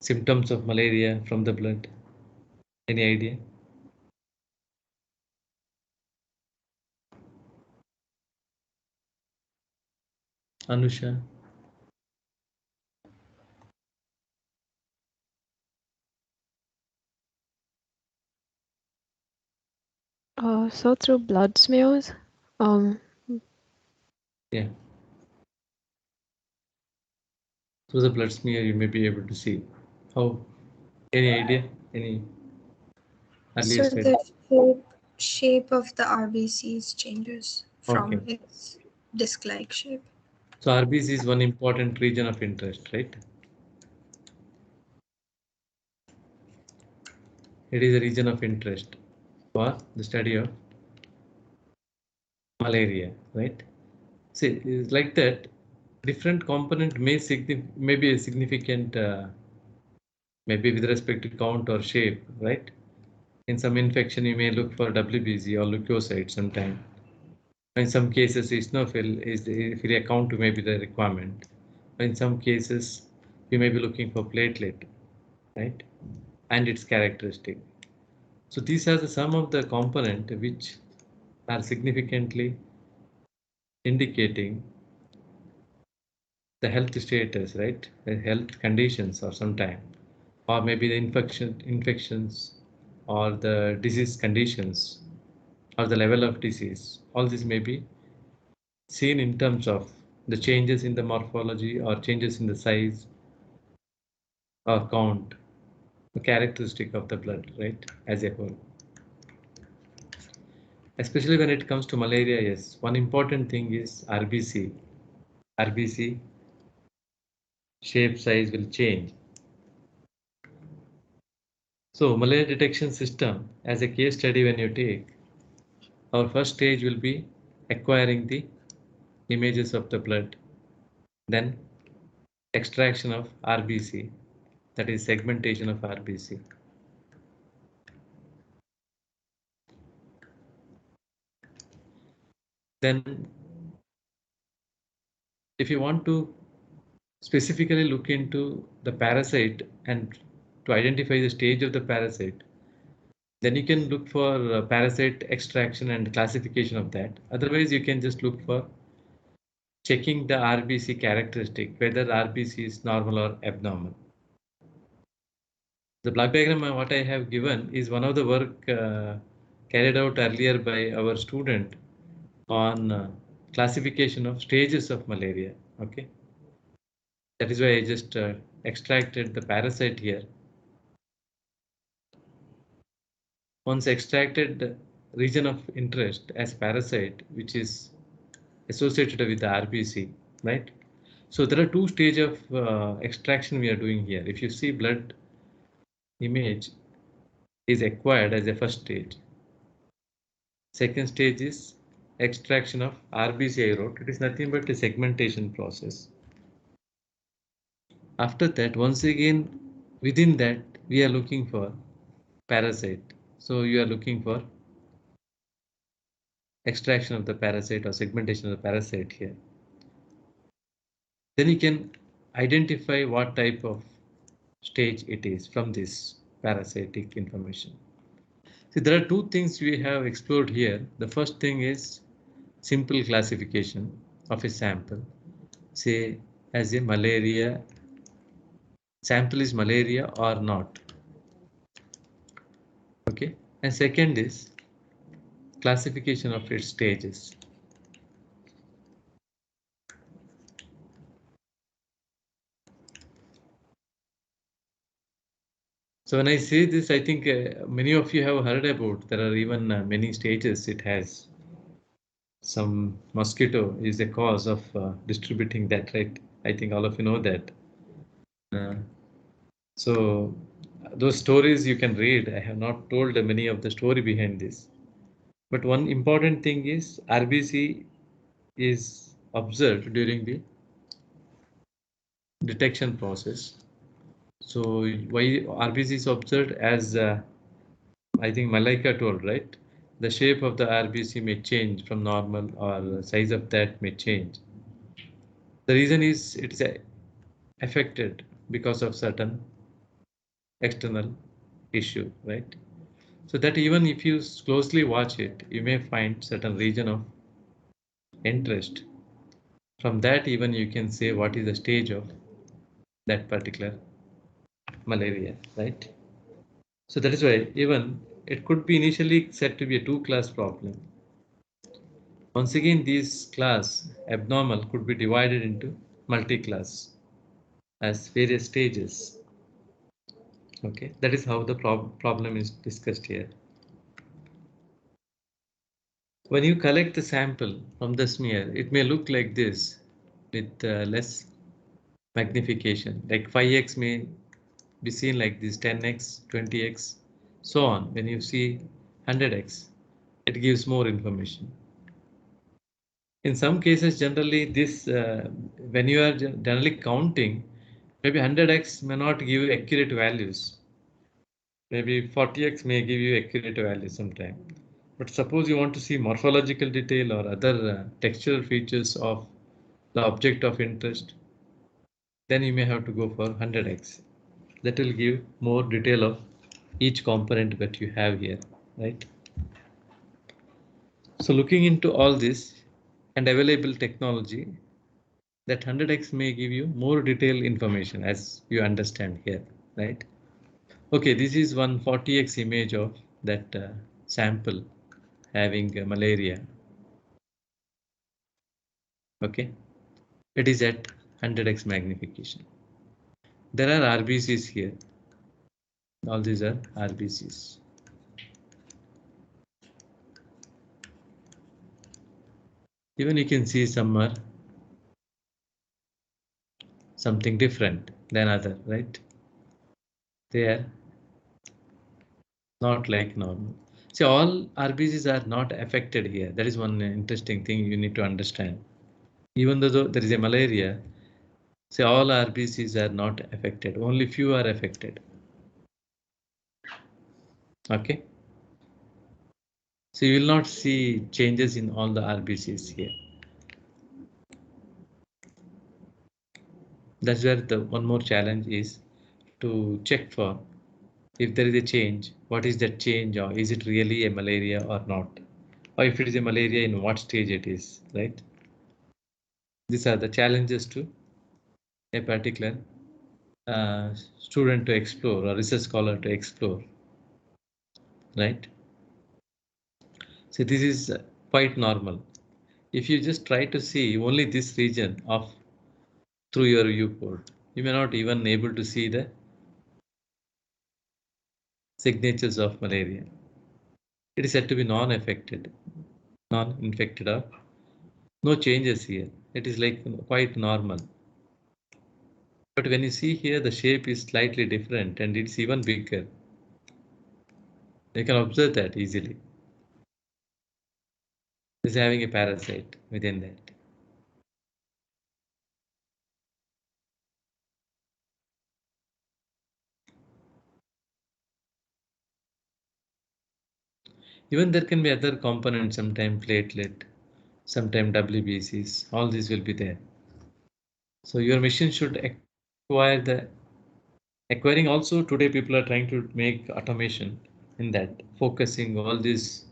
symptoms of malaria from the blood. Any idea? Anusha? So through blood smears, Yeah. Through the blood smear, you may be able to see. How? Any idea? Any earlier So study? the shape of the RBCs changes from Okay. its disc-like shape. So RBC is one important region of interest, right? It is a region of interest for the study of malaria, right? See, it's like that. Different component may be a significant, maybe with respect to count or shape, right? In some infection, you may look for WBC or leukocyte sometime. In some cases, eosinophil is the count may be the requirement. In some cases, you may be looking for platelet, right? And its characteristic. So these are some of the component which are significantly indicating the health status, right? The health conditions or sometime, or maybe the infections or the disease conditions or the level of disease. All this may be seen in terms of the changes in the morphology or changes in the size or count a characteristic of the blood, right, as a whole. Especially when it comes to malaria, yes, one important thing is RBC. RBC shape size will change. So malaria detection system, as a case study, when you take, our first stage will be acquiring the images of the blood, then extraction of RBC, that is segmentation of RBC. Then if you want to specifically look into the parasite and to identify the stage of the parasite, then you can look for parasite extraction and classification of that. Otherwise, you can just look for checking the RBC characteristic, whether RBC is normal or abnormal. The block diagram what I have given is one of the work carried out earlier by our student on classification of stages of malaria. Okay, that is why I just extracted the parasite here. Once extracted region of interest as parasite, which is associated with the RBC, right? So there are two stages of extraction we are doing here. If you see, blood image is acquired as a first stage. Second stage is extraction of RBC, I wrote. It is nothing but a segmentation process. After that, once again, within that, we are looking for parasite. So you are looking for extraction of the parasite or segmentation of the parasite here. Then you can identify what type of stage it is from this parasitic information. See, there are two things we have explored here. The first thing is simple classification of a sample, say as a malaria, sample is malaria or not. Okay, and second is classification of its stages. So when I say this, I think many of you have heard about, there are even many stages it has. Some mosquito is the cause of distributing that, right? I think all of you know that. So those stories you can read. I have not told many of the story behind this. But one important thing is RBC is observed during the detection process. So why RBC is observed, as I think Malaika told, right? The shape of the RBC may change from normal, or the size of that may change. The reason is it is affected because of certain external issue, right? So that even if you closely watch it, you may find certain region of interest. From that, even you can say what is the stage of that particular malaria, right? So that is why even it could be initially said to be a two-class problem. Once again, this class abnormal could be divided into multi-class as various stages. Okay, that is how the problem is discussed here. When you collect the sample from the smear, it may look like this with less magnification, like 5x may be seen like this, 10x, 20x, so on. When you see 100x, it gives more information. In some cases, generally this, when you are generally counting, maybe 100x may not give you accurate values. Maybe 40x may give you accurate values sometime. But suppose you want to see morphological detail or other textural features of the object of interest, then you may have to go for 100x. That will give more detail of each component that you have here, right? So looking into all this and available technology, that 100x may give you more detailed information, as you understand here, right? Okay, this is one 40x image of that sample having malaria. Okay, it is at 100x magnification. There are RBCs here. All these are RBCs. Even you can see some are something different than other, right? They are not like normal. See, all RBCs are not affected here. That is one interesting thing you need to understand. Even though there is a malaria, say all RBCs are not affected. Only few are affected. Okay. So you will not see changes in all the RBCs here. That's where the one more challenge is to check for if there is a change, what is that change, or is it really a malaria or not? Or if it is a malaria, in what stage it is, right? These are the challenges to a particular student to explore or research scholar to explore, right? So this is quite normal. If you just try to see only this region of through your viewport, you may not even able to see the signatures of malaria. It is said to be non-affected, non-infected, or no changes here. It is like quite normal. But when you see here, the shape is slightly different and it's even bigger. You can observe that easily. It's having a parasite within that. Even there can be other components, sometimes platelet, sometimes WBCs, all these will be there. So your machine should acquire the acquiring also. Today people are trying to make automation in that, focusing all this,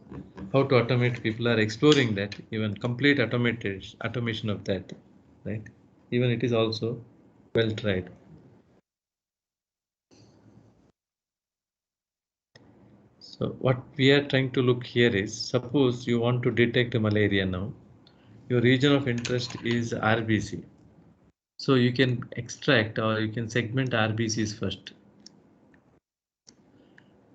how to automate. People are exploring that, even complete automation of that, right? Even it is also well tried. So what we are trying to look here is, suppose you want to detect malaria now. Your region of interest is RBC. So you can extract or you can segment RBCs first.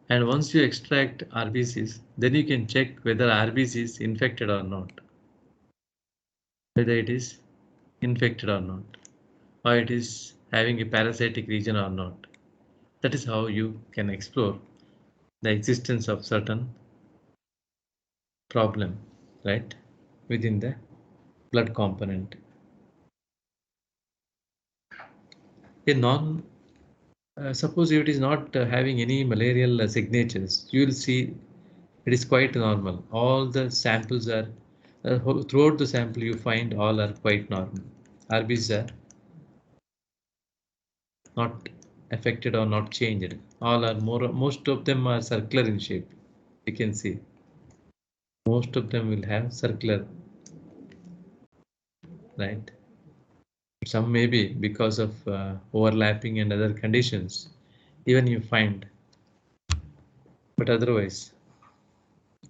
And once you extract RBCs, then you can check whether RBC is infected or not. Whether it is infected or not, or it is having a parasitic region or not. That is how you can explore the existence of certain problem, right, within the blood component. A non suppose if it is not having any malarial signatures, you will see it is quite normal. All the samples are throughout the sample you find all are quite normal. RBCs are not affected or not changed. All are most of them are circular in shape. You can see most of them will have circular, right? Some may be because of overlapping and other conditions, even you find, but otherwise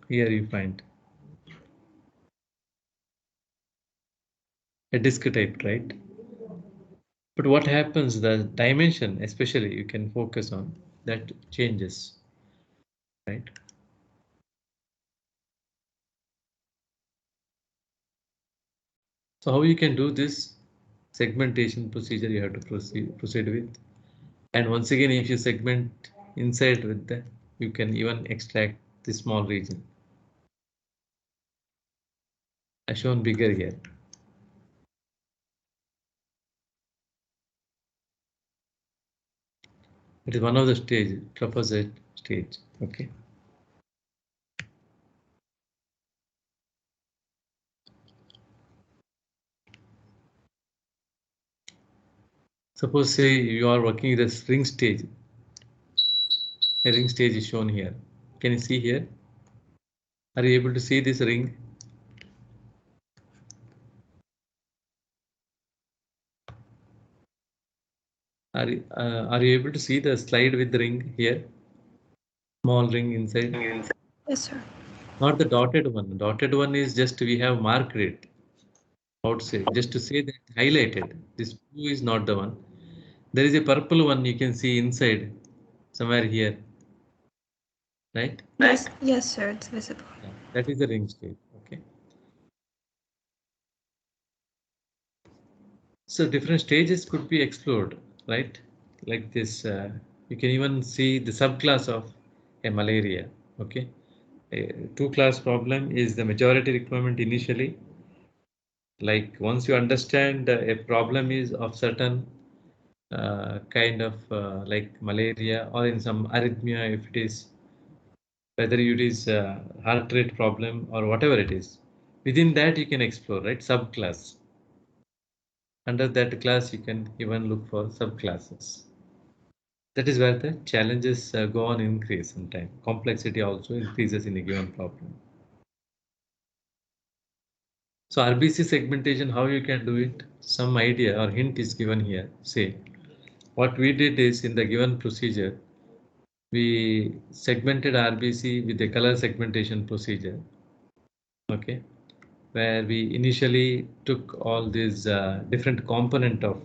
here you find a disc type, right? But what happens, the dimension especially you can focus on, that changes, right? So how you can do this segmentation procedure, you have to proceed with. And once again, if you segment inside with that, you can even extract the small region. I shown bigger here. It is one of the stage, trophozoite stage. Okay. Suppose say you are working this ring stage. A ring stage is shown here. Can you see here? Are you able to see this ring? Are you able to see the slide with the ring here? Small ring inside. Yes, sir. Not the dotted one. Dotted one is just we have marked it outside just to say that highlighted. This blue is not the one. There is a purple one you can see inside. somewhere here, right? Yes, yes, sir, it's visible. Yeah, that is the ring stage. Okay. So different stages could be explored, right? Like this, you can even see the subclass of a malaria. Okay. A two-class problem is the majority requirement initially. Like once you understand a problem is of certain kind of like malaria or in some arrhythmia, if it is whether it is heart rate problem or whatever it is, within that you can explore, right? Subclass. Under that class, you can even look for subclasses. That is where the challenges go on increase sometimes. Complexity also increases in a given problem. So RBC segmentation, how you can do it? Some idea or hint is given here. Say, what we did is in the given procedure, we segmented RBC with the color segmentation procedure. Okay, where we initially took all these different component of.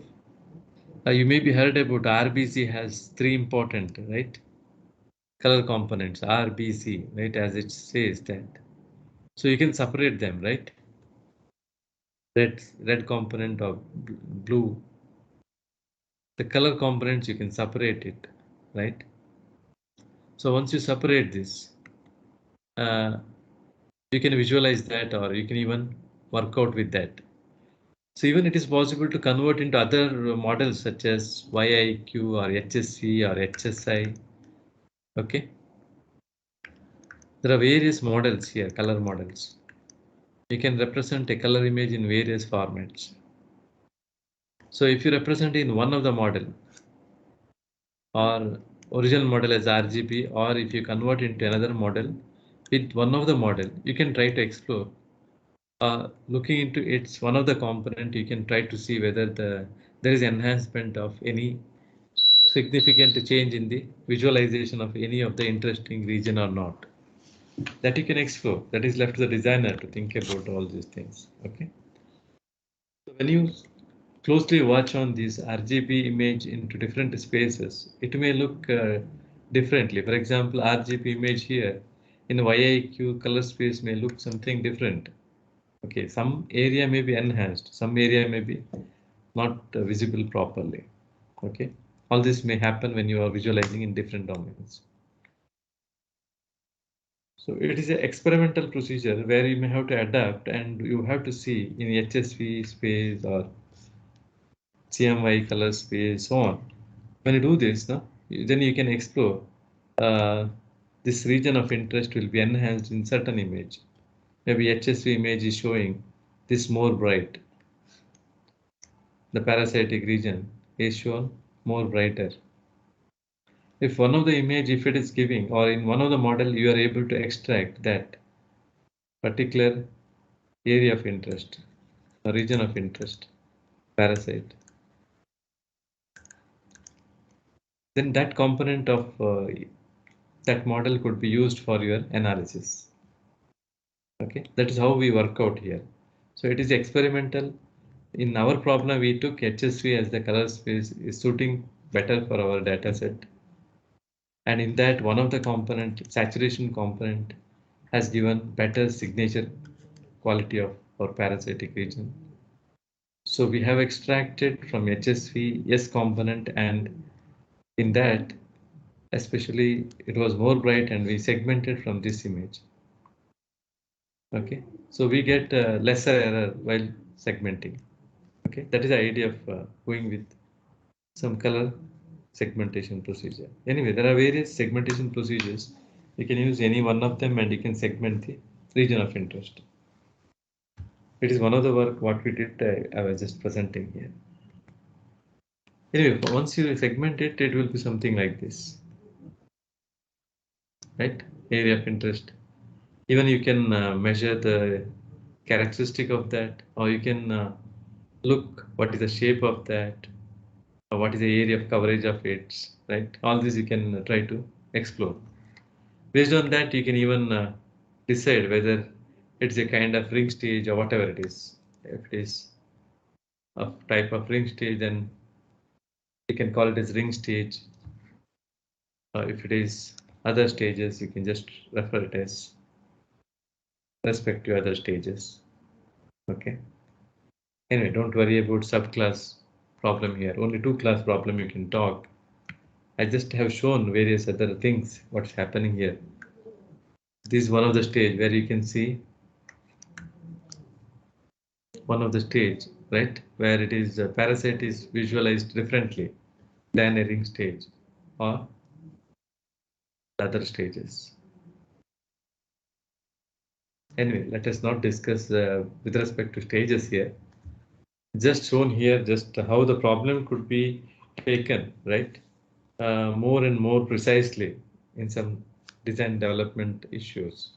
You maybe heard about RBC has three important, right? Color components, RBC, right? As it says that. So you can separate them, right? Red component of blue. The color components, you can separate it, right? So once you separate this, you can visualize that or you can even work out with that. So even it is possible to convert into other models such as YIQ or HSV or HSI. Okay. There are various models here, color models. You can represent a color image in various formats. So if you represent in one of the model or original model as RGB, or if you convert into another model with one of the model, you can try to explore. Looking into its one of the component, you can try to see whether there is enhancement of any significant change in the visualization of any of the interesting region or not. That you can explore. That is left to the designer to think about all these things. Okay. So when you closely watch on this RGB image into different spaces, it may look differently. For example, RGB image here in YIQ color space may look something different. Okay, some area may be enhanced, some area may be not visible properly. Okay, all this may happen when you are visualizing in different domains. So it is an experimental procedure where you may have to adapt and you have to see in HSV space or CMY color space, so on. When you do this, no, then you can explore this region of interest will be enhanced in certain image. Maybe HSV image is showing this more bright. The parasitic region is shown more brighter. If one of the image, if it is giving, or in one of the model, you are able to extract that particular area of interest, a region of interest, parasite, then that component of that model could be used for your analysis. Okay, that is how we work out here. So it is experimental. In our problem, we took HSV as the color space is suiting better for our data set. And in that, one of the component, saturation component, has given better signature quality of our parasitic region. So we have extracted from HSV S component, and in that, especially it was more bright, and we segmented from this image. Okay, so we get lesser error while segmenting. Okay, that is the idea of going with some color segmentation procedure. Anyway, there are various segmentation procedures. You can use any one of them and you can segment the region of interest. It is one of the work what we did, I was just presenting here. Anyway, once you segment it, it will be something like this, right? Area of interest. Even you can measure the characteristic of that, or you can look what is the shape of that, or what is the area of coverage of it, right? All this you can try to explore. Based on that, you can even decide whether it's a kind of ring stage or whatever it is. If it is a type of ring stage, then you can call it as ring stage. If it is other stages, you can just refer it as respect to other stages. Okay. Anyway, don't worry about subclass problem here. Only two class problem you can talk. I just have shown various other things, what's happening here. This is one of the stage where you can see one of the stage, right? Where it is parasite is visualized differently than a ring stage or other stages. Anyway, let us not discuss with respect to stages here. Just shown here just how the problem could be taken, right? More and more precisely in some design development issues,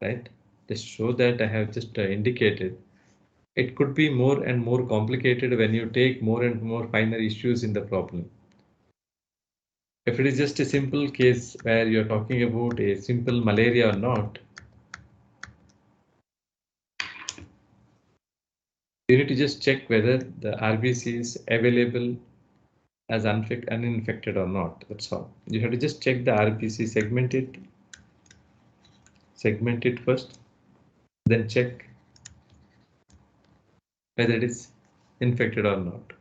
right? Just show that I have just indicated. It could be more and more complicated when you take more and more finer issues in the problem. If it is just a simple case where you're talking about a simple malaria or not, you need to just check whether the RBC is available as uninfected or not. That's all. You have to just check the RBC, segment it first, then check whether it is infected or not,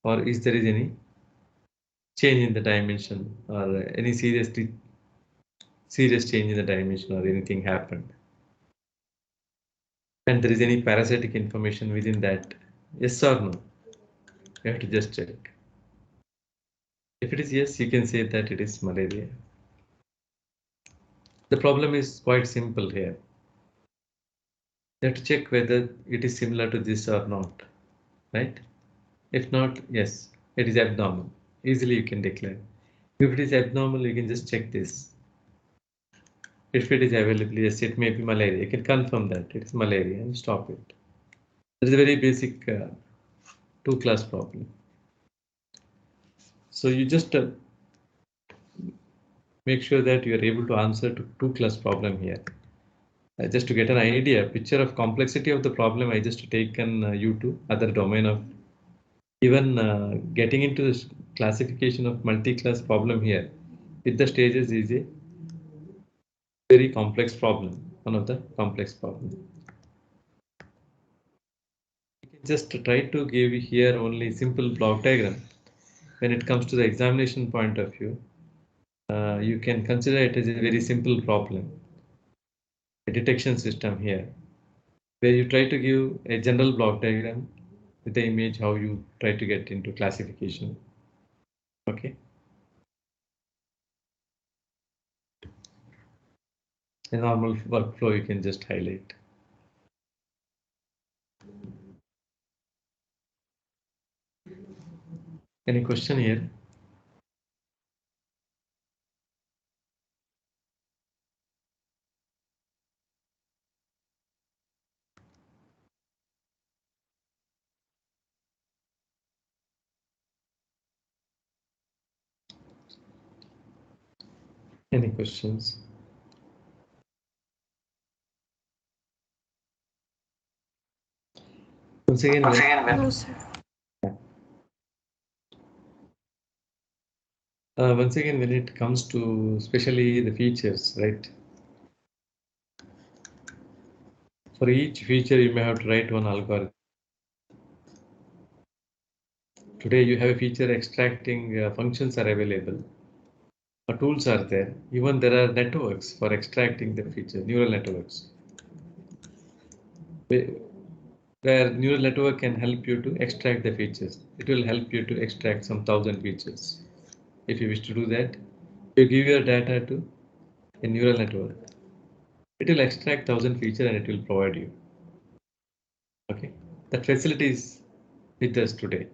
or is there any change in the dimension or any serious change in the dimension or anything happened. And there is any parasitic information within that, yes or no. You have to just check. If it is yes, you can say that it is malaria. The problem is quite simple here. You have to check whether it is similar to this or not, right? If not, yes, it is abnormal. Easily you can declare. If it is abnormal, you can just check this. If it is available, yes, it may be malaria. You can confirm that it is malaria and stop it. That is a very basic two-class problem. So you just make sure that you are able to answer to two-class problem here. Just to get an idea, picture of complexity of the problem, I just taken you to other domain of even getting into this classification of multi-class problem here with the stages is a very complex problem, one of the complex problems. You can just try to give here only simple block diagram. When it comes to the examination point of view, you can consider it as a very simple problem, a detection system here, where you try to give a general block diagram with the image how you try to get into classification. Okay. A normal workflow you can just highlight. Any question here? Any questions? Once again, No, sir. once again, when it comes to especially the features, right? For each feature, you may have to write one algorithm. Today, you have a feature extracting functions are available. Tools are there. Even there are networks for extracting the feature, neural networks, where neural network can help you to extract the features. It will help you to extract some 1,000 features. If you wish to do that, you give your data to a neural network. It will extract 1,000 features and it will provide you. Okay, that facility is with us today.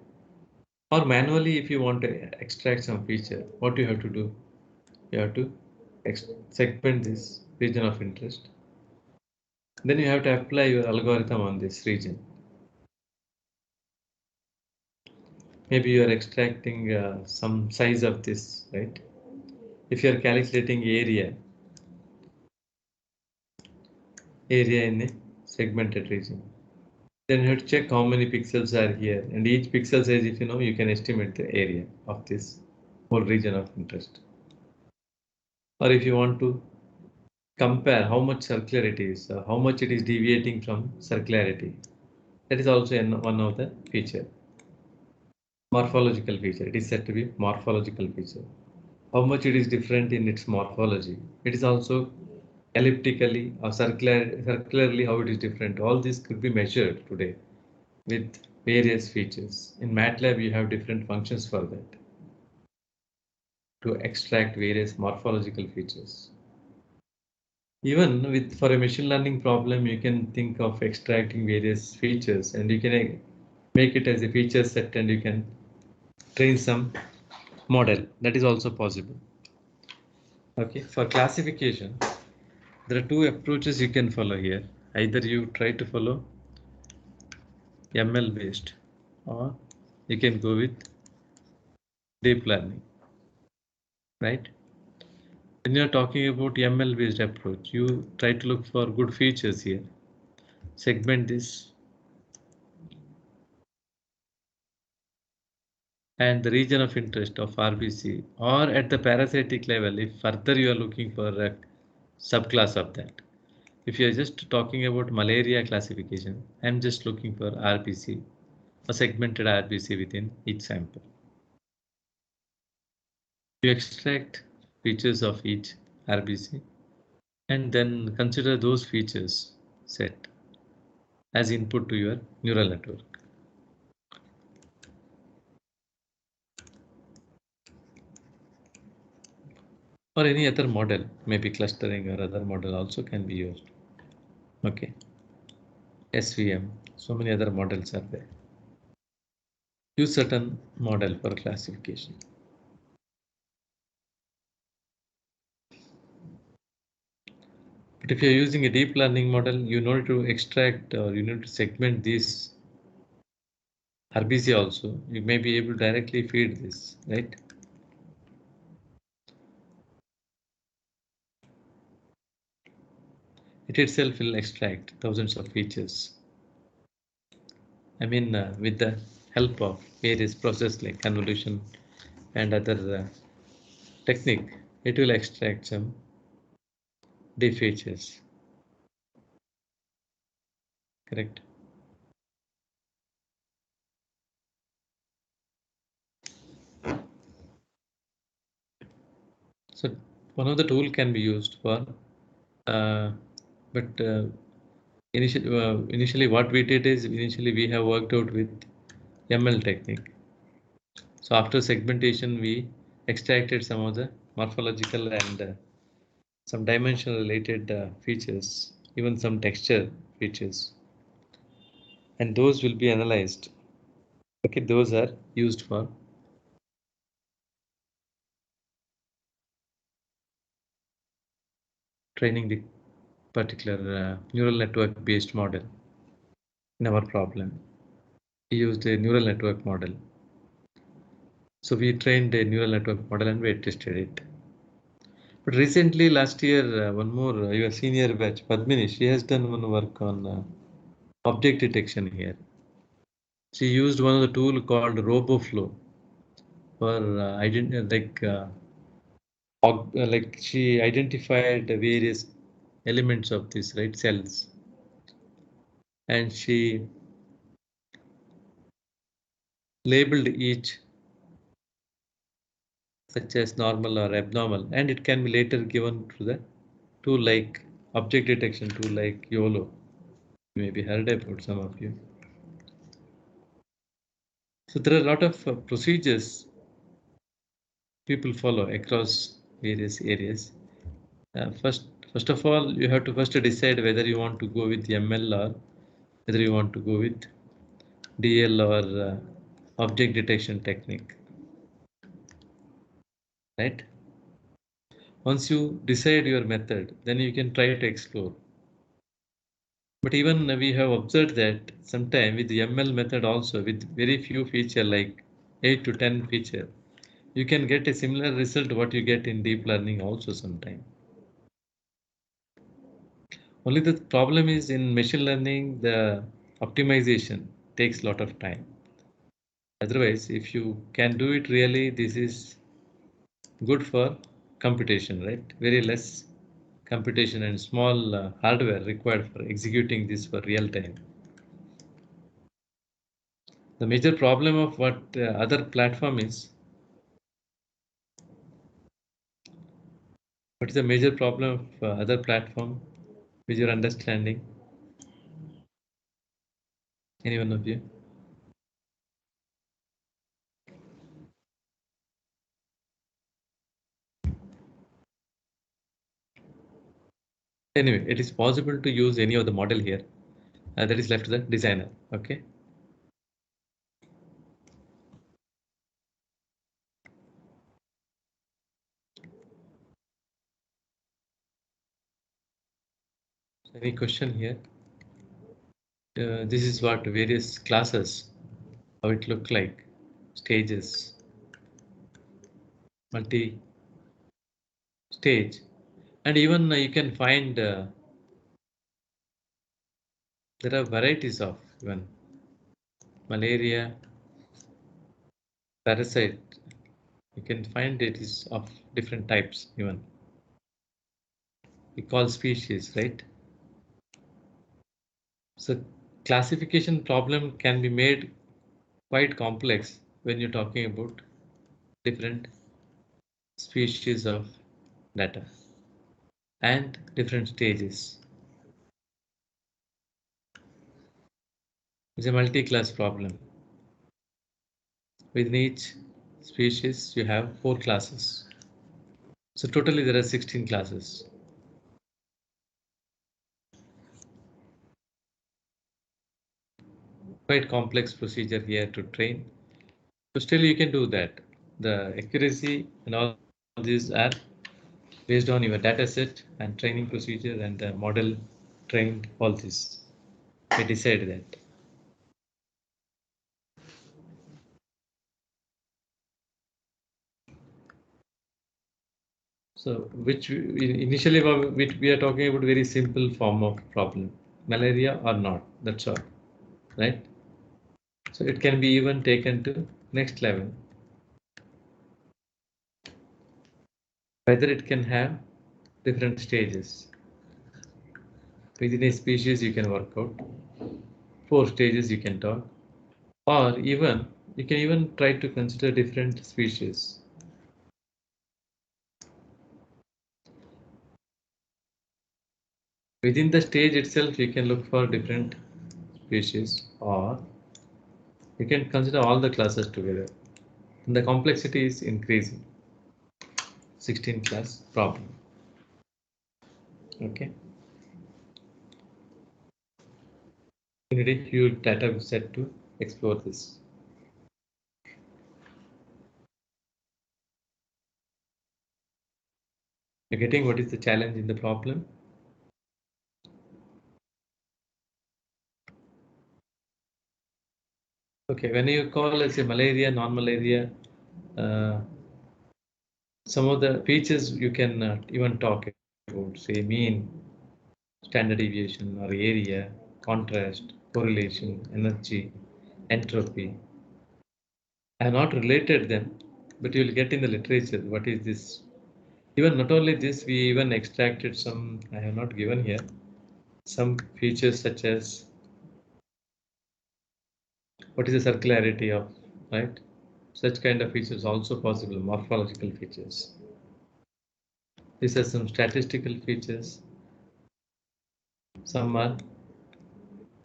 Or manually, if you want to extract some feature, what you have to do? You have to segment this region of interest. Then you have to apply your algorithm on this region. Maybe you are extracting some size of this, right? If you are calculating area in a segmented region, then you have to check how many pixels are here, and each pixel size, if you know, you can estimate the area of this whole region of interest. or if you want to compare how much circular it is, how much it is deviating from circularity. That is also one of the feature. Morphological feature. It is said to be morphological feature. How much it is different in its morphology. It is also elliptically or circularly how it is different. All this could be measured today with various features. In MATLAB, you have different functions for that to extract various morphological features. Even with for a machine learning problem, you can think of extracting various features and you can make it as a feature set and you can train some model. That is also possible. Okay, for classification, there are two approaches you can follow here. Either you try to follow ML based or you can go with deep learning, right? When you're talking about ML based approach, you try to look for good features here. Segment this and the region of interest of RBC, or at the parasitic level, if further you are looking for a subclass of that. If you are just talking about malaria classification, I'm just looking for RBC, a segmented RBC within each sample. You extract features of each RBC and then consider those features set as input to your neural network. Or any other model, maybe clustering or other model also can be used. Okay. SVM, so many other models are there. Use certain model for classification. But if you're using a deep learning model, you need to extract or you need to segment this RBC also. You may be able to directly feed this, right? It itself will extract thousands of features. I mean, with the help of various processes like convolution and other technique, it will extract some deep features. Correct. So one of the tool can be used for, but initially what we did is initially we have worked out with ML technique. So after segmentation, we extracted some of the morphological and some dimensional related features, even some texture features, and those will be analyzed. Okay, those are used for training the particular neural network based model. In our problem, we used a neural network model. So we trained a neural network model and we tested it. But recently, last year, one more your senior batch, Padmini, she has done one work on object detection here. She used one of the tool called RoboFlow for like she identified the various elements of this, right, cells, and she labeled each such as normal or abnormal, and it can be later given to the tool like object detection tool like YOLO. You may be heard about some of you. So there are a lot of procedures people follow across various areas. First of all, you have to first decide whether you want to go with ML or whether you want to go with DL or object detection technique, right? Once you decide your method, then you can try to explore. But even we have observed that sometime with the ML method also, with very few feature like 8 to 10 feature, you can get a similar result what you get in deep learning also sometime. Only the problem is in machine learning, the optimization takes a lot of time. Otherwise, if you can do it really, this is good for computation, right? Very less computation and small hardware required for executing this for real time. The major problem of what other platform is, what is the major problem of other platform with your understanding? Any one of you? Anyway, it is possible to use any of the model here. That is left to the designer. Okay. Any question here? This is what various classes, how it look like, stages, multi-stage, and even you can find there are varieties of even malaria, parasite. You can find it is of different types even. We call species, right? So classification problem can be made quite complex when you're talking about different species of data and different stages. It's a multi-class problem. Within each species, you have 4 classes. So totally there are 16 classes. Quite complex procedure here to train. So still you can do that. The accuracy and all these are based on your data set and training procedure and the model trained, all this. I decide that. So initially we are talking about very simple form of problem, malaria or not, that's all, right? So it can be even taken to next level. Whether it can have different stages. Within a species you can work out 4 stages you can talk, or even you can even try to consider different species. Within the stage itself you can look for different species, or you can consider all the classes together. And the complexity is increasing. 16 class problem. Okay. You need a huge data set to explore this. You're getting what is the challenge in the problem? Okay, when you call, let's say, malaria, non-malaria, some of the features you can even talk about, say mean, standard deviation or area, contrast, correlation, energy, entropy. I have not related them, but you will get in the literature what is this. Even not only this, we even extracted some, I have not given here, some features such as what is the circularity of, right? Such kind of features also possible, morphological features. These are some statistical features. Some are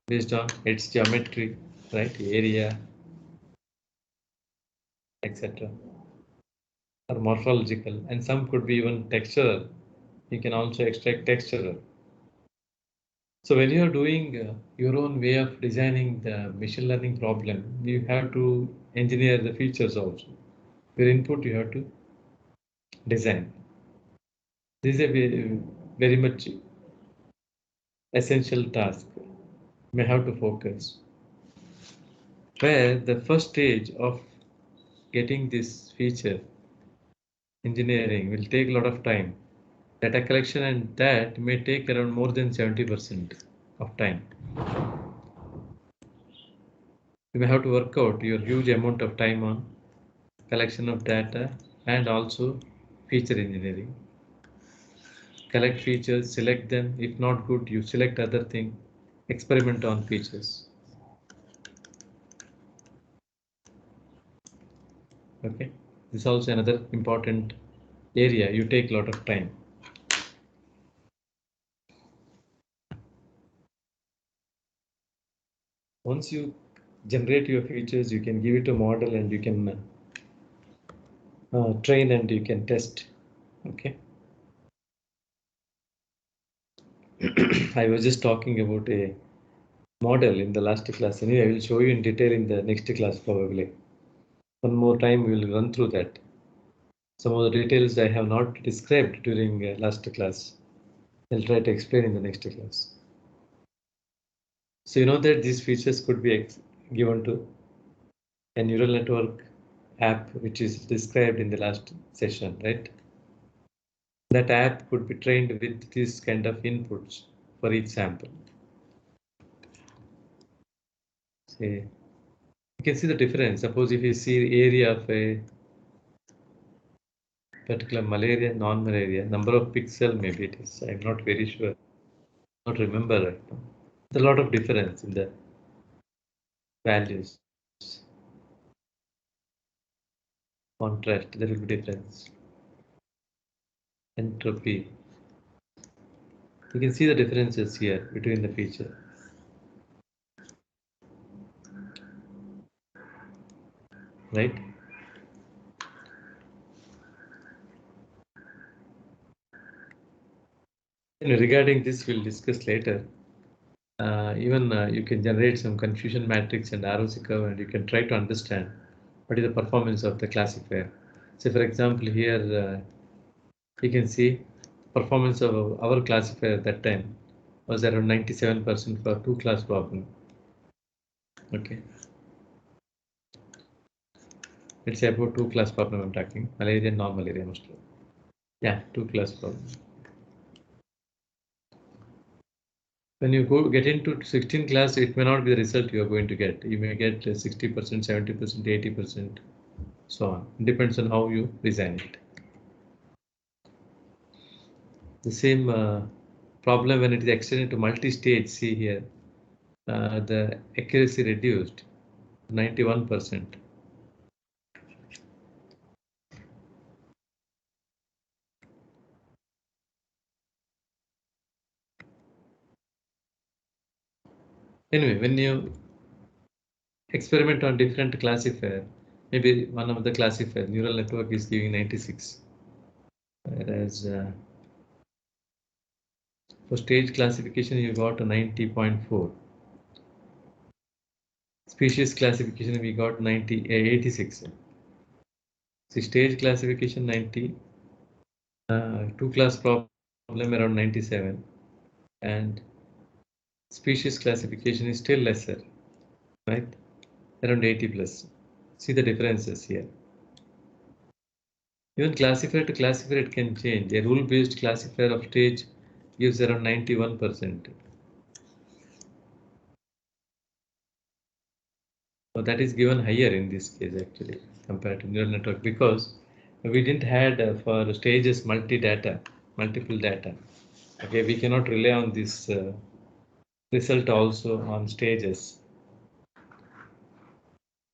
based on its geometry, right? Area, etc. Or morphological, and some could be even textural. You can also extract textural. So when you are doing your own way of designing the machine learning problem, you have to engineer the features also. Your input you have to design. This is a very much essential task. You may have to focus. Where the first stage of getting this feature engineering will take a lot of time. Data collection and that may take around more than 70% of time. You may have to work out your huge amount of time on collection of data and also feature engineering. Collect features, select them. If not good, you select other thing. Experiment on features. Okay, this is also another important area. You take a lot of time. Once you generate your features, you can give it a model and you can train and you can test. Okay. I was just talking about a model in the last class. Anyway, I will show you in detail in the next class probably. One more time we will run through that. Some of the details I have not described during last class. I'll try to explain in the next class. So you know that these features could be given to a neural network app which is described in the last session, right? That app could be trained with this kind of inputs for each sample. Say, you can see the difference. Suppose if you see area of a particular malaria, non-malaria, number of pixel maybe it is. I'm not very sure. Not remember right now. There's a lot of difference in the values. Contrast, there will be difference. Entropy. You can see the differences here between the feature. Right? And regarding this, we'll discuss later. Even you can generate some confusion matrix and ROC curve, and you can try to understand what is the performance of the classifier. So, for example, here you can see performance of our classifier at that time was around 97% for two-class problem. Okay. Let's say about two-class problem I'm talking, malaria and non-malaria mostly. Yeah, two-class problem. When you get into 16 class, it may not be the result you are going to get. You may get 60%, 70%, 80%, so on. It depends on how you design it. The same problem when it is extended to multi-stage, see here, the accuracy reduced 91%. Anyway, when you experiment on different classifier, maybe one of the classifier, neural network is giving 96, whereas for stage classification you got a 90.4. Species classification we got 86. See, stage classification 90, two-class problem around 97, and species classification is still lesser, right? Around 80 plus. See the differences here. Even classifier to classifier it can change. A rule-based classifier of stage gives around 91%. So that is given higher in this case actually compared to neural network, because we didn't had for stages multiple data. Okay, we cannot rely on this result also on stages,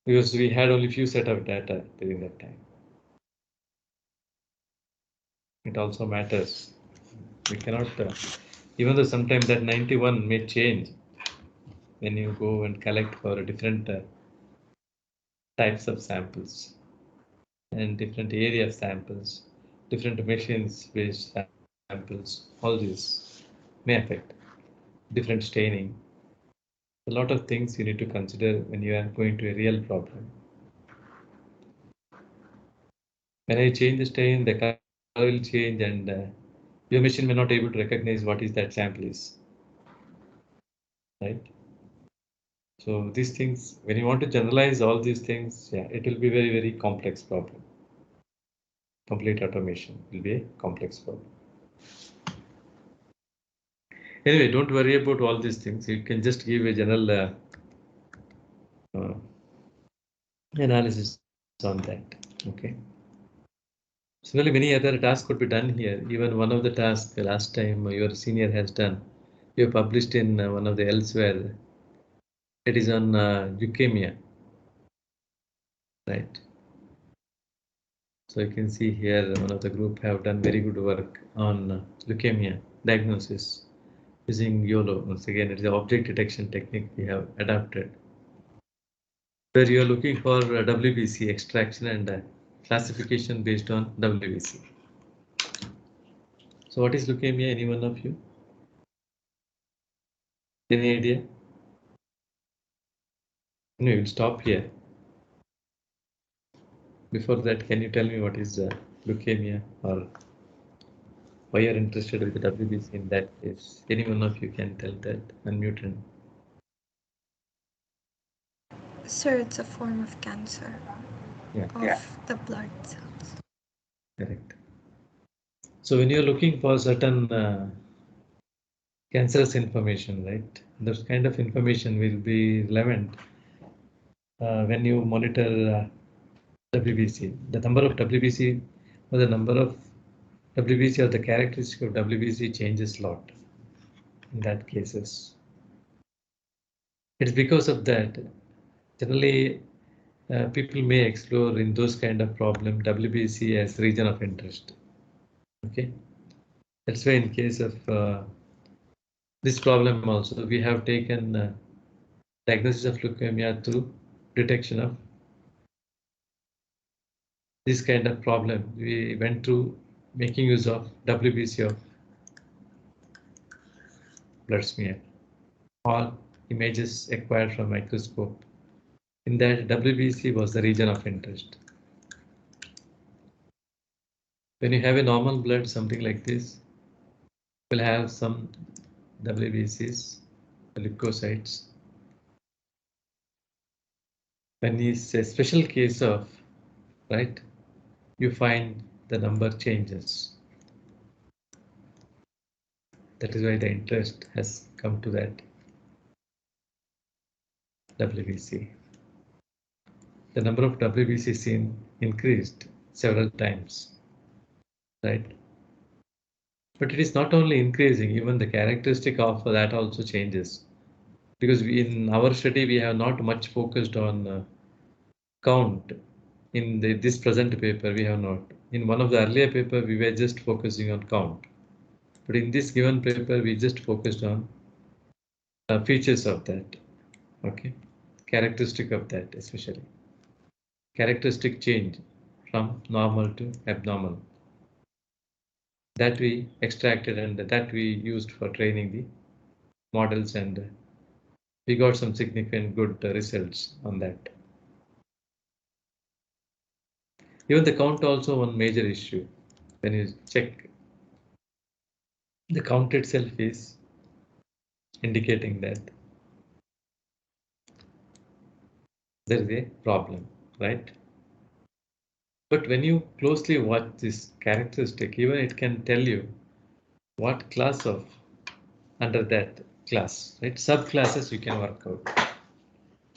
because we had only few set of data during that time. It also matters. We cannot, even though sometimes that 91 may change when you go and collect for different types of samples and different area of samples, different machines based samples, all these may affect different staining. A lot of things you need to consider when you are going to a real problem. When I change the stain, the color will change, and your machine may not be able to recognize what is that sample is, right? So these things, when you want to generalize all these things, yeah, it will be very, very complex problem. Complete automation will be a complex problem. Anyway, don't worry about all these things. You can just give a general analysis on that. Okay. Similarly, many other tasks could be done here. Even one of the tasks last time your senior has done, you have published in one of the elsewhere. It is on leukemia, right? So you can see here one of the group have done very good work on leukemia diagnosis using YOLO. Once again, it is an object detection technique we have adapted, where you are looking for WBC extraction and classification based on WBC. So what is leukemia? Any one of you? Any idea? No, we'll stop here. Before that, can you tell me what is leukemia, or why you are interested with the WBC in that case? Any one of you can tell that. Unmute and Sir, it's a form of cancer of the blood cells. correct. So when you're looking for certain cancerous information, right? That kind of information will be relevant when you monitor WBC. The number of WBC or the number of WBC or the characteristic of WBC changes a lot in that cases. It's because of that. Generally, people may explore in those kind of problem WBC as region of interest. Okay, that's why in case of this problem also we have taken diagnosis of leukemia through detection of this kind of problem. We went through making use of WBC of blood smear or images acquired from microscope. In that, WBC was the region of interest. When you have a normal blood, something like this, will have some WBCs, leukocytes. When it's a special case of, right, you find the number changes. That is why the interest has come to that WBC. The number of WBC seen increased several times, right? But it is not only increasing, even the characteristic of that also changes. Because in our study, we have not much focused on count. In this present paper, we have not. In one of the earlier paper, we were just focusing on count. But in this given paper, we just focused on features of that. Okay, characteristic of that, especially characteristic change from normal to abnormal. That we extracted and that we used for training the models, and we got some significant good results on that. Even the count also one major issue. When you check, the count itself is indicating that there is a problem, right? But when you closely watch this characteristic, even it can tell you what class of under that class, right? Subclasses you can work out.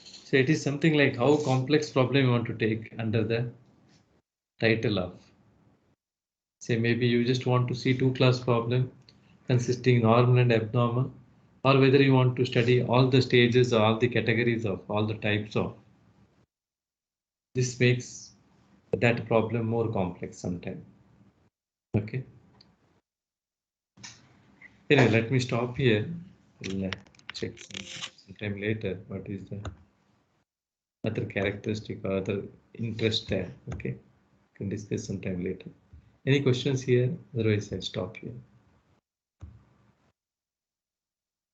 So it is something like how complex problem you want to take under the title of. Say maybe you just want to see two class problem consisting normal and abnormal, or whether you want to study all the stages or all the categories of all the types of. This makes that problem more complex sometimes. Okay. Anyway, let me stop here. We'll check sometime later what is the other characteristic or other interest there. Okay, can discuss sometime later. Any questions here? Otherwise, I'll stop here.